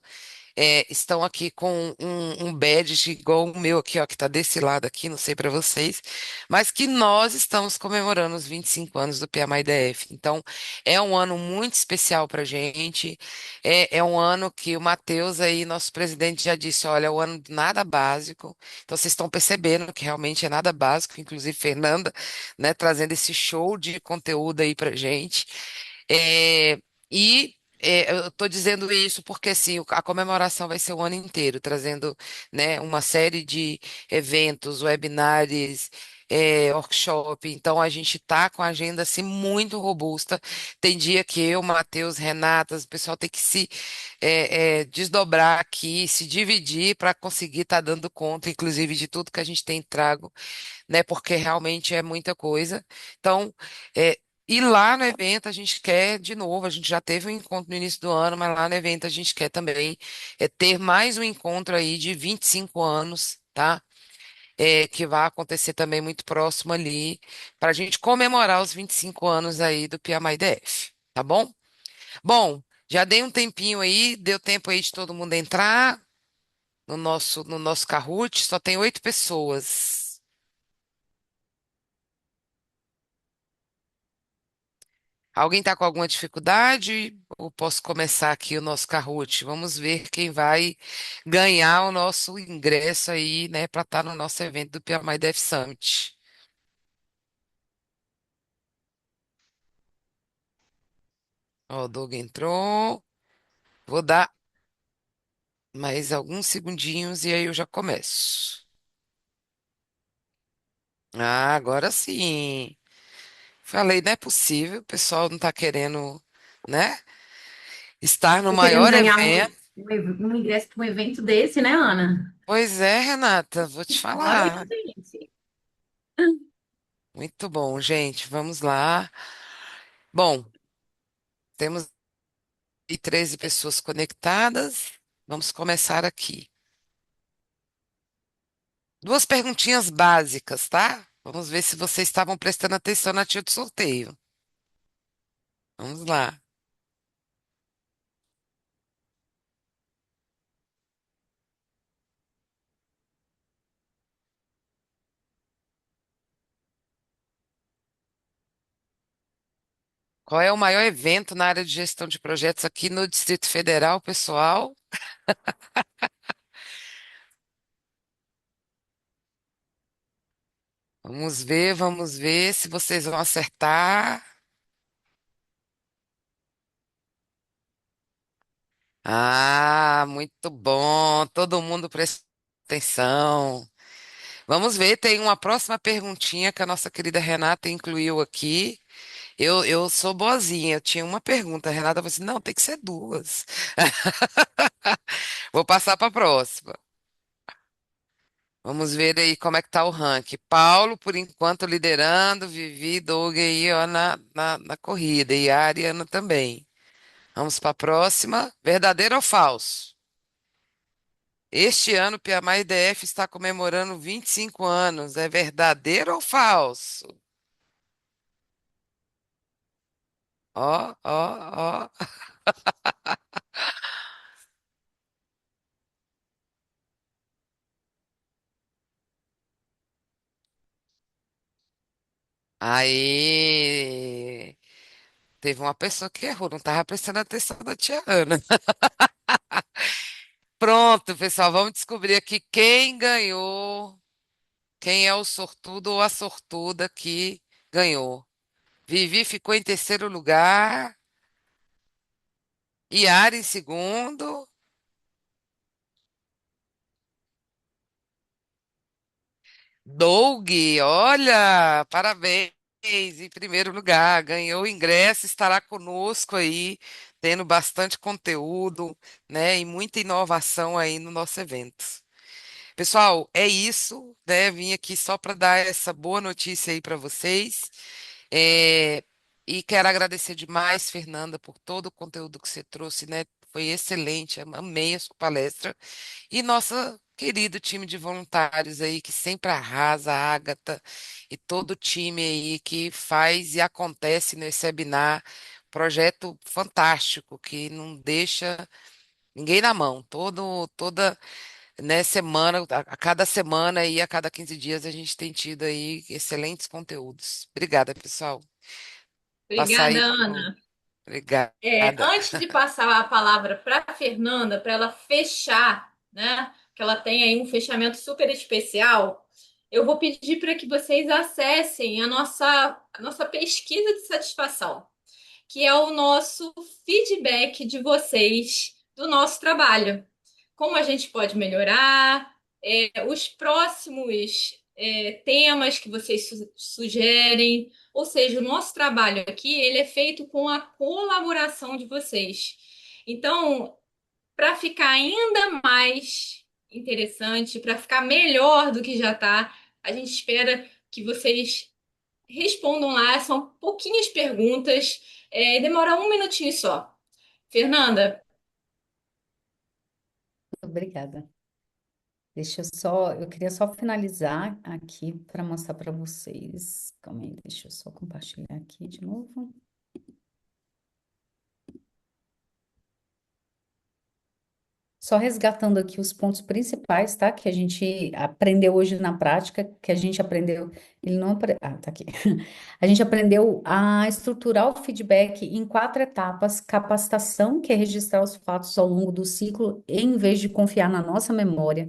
Speaker 7: estão aqui com um badge igual o meu aqui, ó, que está desse lado aqui, não sei para vocês, mas que nós estamos comemorando os 25 anos do PMI-DF. Então, é um ano muito especial para a gente, é um ano que o Matheus aí, nosso presidente, já disse, olha, é um ano de nada básico, então vocês estão percebendo que realmente é nada básico, inclusive Fernanda, né, trazendo esse show de conteúdo aí para gente. É, eu estou dizendo isso porque assim, a comemoração vai ser o ano inteiro, trazendo, né, uma série de eventos, webinars, workshop. Então a gente está com a agenda assim muito robusta. Tem dia que eu, Matheus, Renata, o pessoal tem que se desdobrar aqui, se dividir para conseguir estar dando conta, inclusive, de tudo que a gente tem trago, né? Porque realmente é muita coisa. Então, é, e lá no evento a gente quer, de novo, a gente já teve um encontro no início do ano, mas lá no evento a gente quer também ter mais um encontro aí de 25 anos, tá? que vai acontecer também muito próximo ali, para a gente comemorar os 25 anos aí do PMI DF, tá bom? Bom, já dei um tempinho aí, deu tempo aí de todo mundo entrar no nosso Kahoot, só tem 8 pessoas. Alguém está com alguma dificuldade? Ou posso começar aqui o nosso Kahoot? Vamos ver quem vai ganhar o nosso ingresso aí, né, para estar no nosso evento do PMI Dev Summit. Ó, o Doug entrou. Vou dar mais alguns segundinhos e aí eu já começo. Ah, agora sim. Falei, não é possível, o pessoal não está querendo, né, estar no
Speaker 5: Tô querendo
Speaker 7: maior
Speaker 5: ganhar
Speaker 7: evento.
Speaker 5: um ingresso para um evento desse, né, Ana?
Speaker 7: Pois é, Renata, vou te
Speaker 5: Bora,
Speaker 7: falar.
Speaker 5: gente.
Speaker 7: Muito bom, gente. Vamos lá. Bom, temos aí 13 pessoas conectadas. Vamos começar aqui. Duas perguntinhas básicas, tá? Vamos ver se vocês estavam prestando atenção na tia do sorteio. Vamos lá. Qual é o maior evento na área de gestão de projetos aqui no Distrito Federal, pessoal? Vamos ver se vocês vão acertar. Ah, muito bom. Todo mundo presta atenção. Vamos ver, tem uma próxima perguntinha que a nossa querida Renata incluiu aqui. Eu sou boazinha, eu tinha uma pergunta. A Renata falou assim: não, tem que ser duas. Vou passar para a próxima. Vamos ver aí como é que tá o ranking. Paulo, por enquanto, liderando. Vivi, Doug aí, ó, na corrida. E a Ariana também. Vamos para a próxima. Verdadeiro ou falso? Este ano, o Piamar IDF está comemorando 25 anos. É verdadeiro ou falso? Ó, ó, ó. Aí. Teve uma pessoa que errou, não estava prestando atenção da tia Ana. Pronto, pessoal, vamos descobrir aqui quem ganhou. Quem é o sortudo ou a sortuda que ganhou? Vivi ficou em terceiro lugar, Yara em segundo, Doug, olha, parabéns, em primeiro lugar, ganhou o ingresso, estará conosco aí, tendo bastante conteúdo, né, e muita inovação aí no nosso evento. Pessoal, é isso, né? Vim aqui só para dar essa boa notícia aí para vocês. É, e quero agradecer demais, Fernanda, por todo o conteúdo que você trouxe, né? Foi excelente, amei a sua palestra. E nossa querido time de voluntários aí, que sempre arrasa, a Ágata e todo o time aí que faz e acontece nesse webinar. Projeto fantástico, que não deixa ninguém na mão. Toda, né, semana, a cada semana e a cada 15 dias a gente tem tido aí excelentes conteúdos. Obrigada, pessoal. Passar
Speaker 1: Obrigada,
Speaker 7: aí.
Speaker 1: Ana.
Speaker 7: Obrigada.
Speaker 1: Antes de passar a palavra para a Fernanda, para ela fechar, né? Que ela tem aí um fechamento super especial, eu vou pedir para que vocês acessem a nossa pesquisa de satisfação, que é o nosso feedback de vocês do nosso trabalho. Como a gente pode melhorar, os próximos temas que vocês sugerem. Ou seja, o nosso trabalho aqui ele é feito com a colaboração de vocês. Então, para ficar ainda mais interessante, para ficar melhor do que já está, a gente espera que vocês respondam lá. São pouquinhas perguntas, demora um minutinho só. Fernanda,
Speaker 4: Obrigada. Eu queria só finalizar aqui para mostrar para vocês. Calma aí, deixa eu só compartilhar aqui de novo. Só resgatando aqui os pontos principais, tá? Que a gente aprendeu hoje na prática, que a gente aprendeu. Ele não. Tá aqui. A gente aprendeu a estruturar o feedback em 4 etapas: capacitação, que é registrar os fatos ao longo do ciclo, em vez de confiar na nossa memória,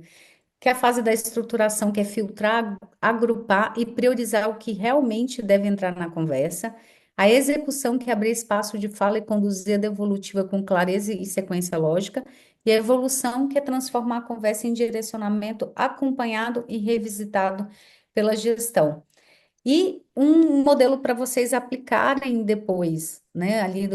Speaker 4: que é a fase da estruturação, que é filtrar, agrupar e priorizar o que realmente deve entrar na conversa. A execução, que é abrir espaço de fala e conduzir a devolutiva com clareza e sequência lógica. E a evolução, que é transformar a conversa em direcionamento acompanhado e revisitado pela gestão. E um modelo para vocês aplicarem depois, né? Ali,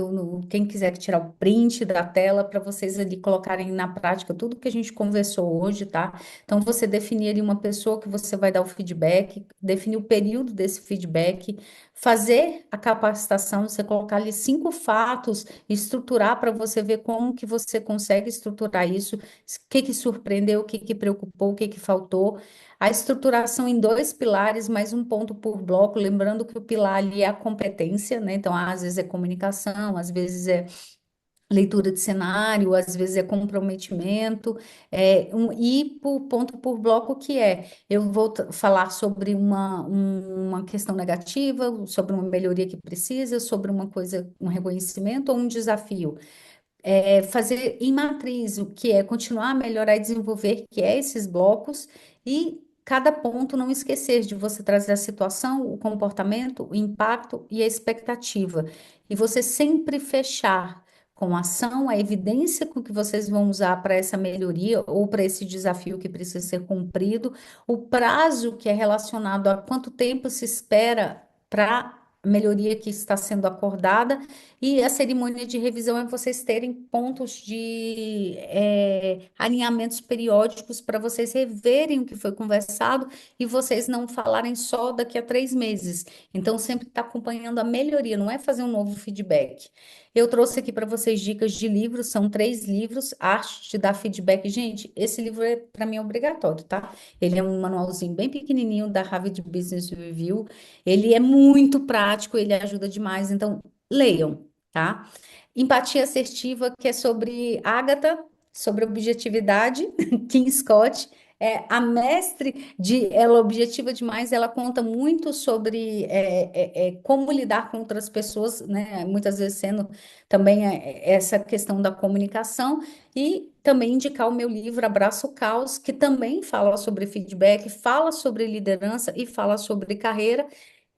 Speaker 4: quem quiser tirar o print da tela, para vocês ali colocarem na prática tudo que a gente conversou hoje, tá? Então, você definir ali uma pessoa que você vai dar o feedback, definir o período desse feedback, fazer a capacitação, você colocar ali 5 fatos, estruturar para você ver como que você consegue estruturar isso, o que surpreendeu, o que preocupou, o que faltou. A estruturação em 2 pilares, mais um ponto por bloco, lembrando que o pilar ali é a competência, né? Então, às vezes é comunicação, às vezes é leitura de cenário, às vezes é comprometimento, e por ponto por bloco que eu vou falar sobre uma questão negativa, sobre uma melhoria que precisa, sobre uma coisa, um reconhecimento ou um desafio. Fazer em matriz, o que é continuar a melhorar e desenvolver, que é esses blocos, e cada ponto não esquecer de você trazer a situação, o comportamento, o impacto e a expectativa. E você sempre fechar com a ação, a evidência com que vocês vão usar para essa melhoria ou para esse desafio que precisa ser cumprido, o prazo que é relacionado a quanto tempo se espera para a melhoria que está sendo acordada, e a cerimônia de revisão é vocês terem pontos de alinhamentos periódicos para vocês reverem o que foi conversado e vocês não falarem só daqui a 3 meses. Então, sempre está acompanhando a melhoria, não é fazer um novo feedback. Eu trouxe aqui para vocês dicas de livros, são 3 livros, Arte de Dar Feedback. Gente, esse livro para mim é obrigatório, tá? Ele é um manualzinho bem pequenininho da Harvard Business Review. Ele é muito prático, ele ajuda demais. Então, leiam, tá? Empatia assertiva, que é sobre Agatha, sobre objetividade, Kim Scott. A mestre ela é objetiva demais, ela conta muito sobre como lidar com outras pessoas, né? Muitas vezes sendo também essa questão da comunicação, e também indicar o meu livro Abraço o Caos, que também fala sobre feedback, fala sobre liderança e fala sobre carreira.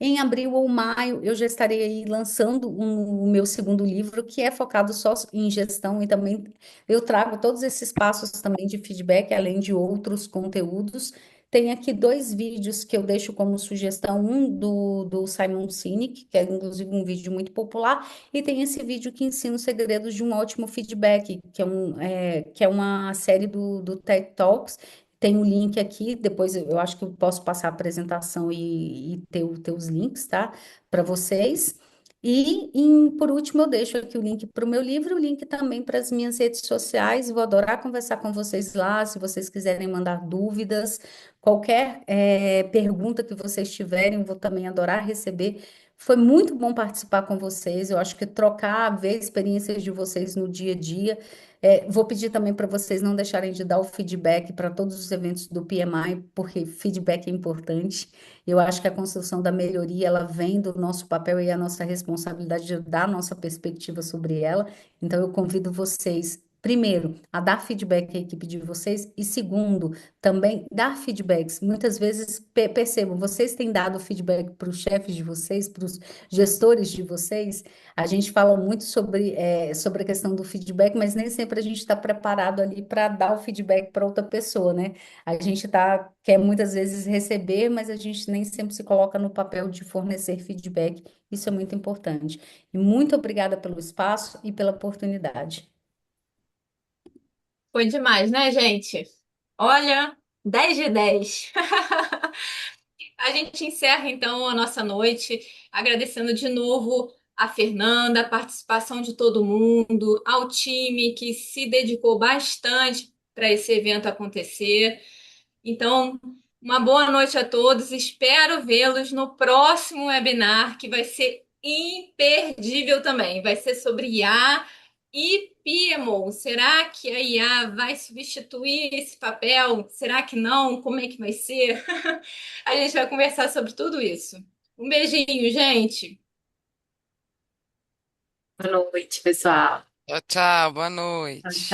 Speaker 4: Em abril ou maio, eu já estarei aí lançando o meu segundo livro, que é focado só em gestão, e também eu trago todos esses passos também de feedback, além de outros conteúdos. Tem aqui 2 vídeos que eu deixo como sugestão, um do Simon Sinek, que é inclusive um vídeo muito popular, e tem esse vídeo que ensina os segredos de um ótimo feedback, que é uma série do TED Talks. Tem o link aqui, depois eu acho que eu posso passar a apresentação e ter os links, tá? Para vocês. E, por último, eu deixo aqui o link para o meu livro, o link também para as minhas redes sociais. Vou adorar conversar com vocês lá, se vocês quiserem mandar dúvidas, qualquer pergunta que vocês tiverem, eu vou também adorar receber. Foi muito bom participar com vocês. Eu acho que trocar, ver experiências de vocês no dia a dia. Vou pedir também para vocês não deixarem de dar o feedback para todos os eventos do PMI, porque feedback é importante. Eu acho que a construção da melhoria, ela vem do nosso papel e a nossa responsabilidade de dar a nossa perspectiva sobre ela. Então, eu convido vocês, primeiro, a dar feedback à equipe de vocês, e segundo, também dar feedbacks. Muitas vezes, percebam, vocês têm dado feedback para os chefes de vocês, para os gestores de vocês. A gente fala muito sobre a questão do feedback, mas nem sempre a gente está preparado ali para dar o feedback para outra pessoa, né? A gente quer muitas vezes receber, mas a gente nem sempre se coloca no papel de fornecer feedback. Isso é muito importante. E muito obrigada pelo espaço e pela oportunidade.
Speaker 1: Foi demais, né, gente? Olha, 10 de 10. A gente encerra então a nossa noite agradecendo de novo a Fernanda, a participação de todo mundo, ao time que se dedicou bastante para esse evento acontecer. Então, uma boa noite a todos. Espero vê-los no próximo webinar, que vai ser imperdível também. Vai ser sobre IA e PMO. Será que a IA vai substituir esse papel? Será que não? Como é que vai ser? A gente vai conversar sobre tudo isso. Um beijinho, gente.
Speaker 8: Boa noite, pessoal.
Speaker 7: Tchau, tchau, boa
Speaker 8: Tchau,
Speaker 7: noite.
Speaker 8: tchau.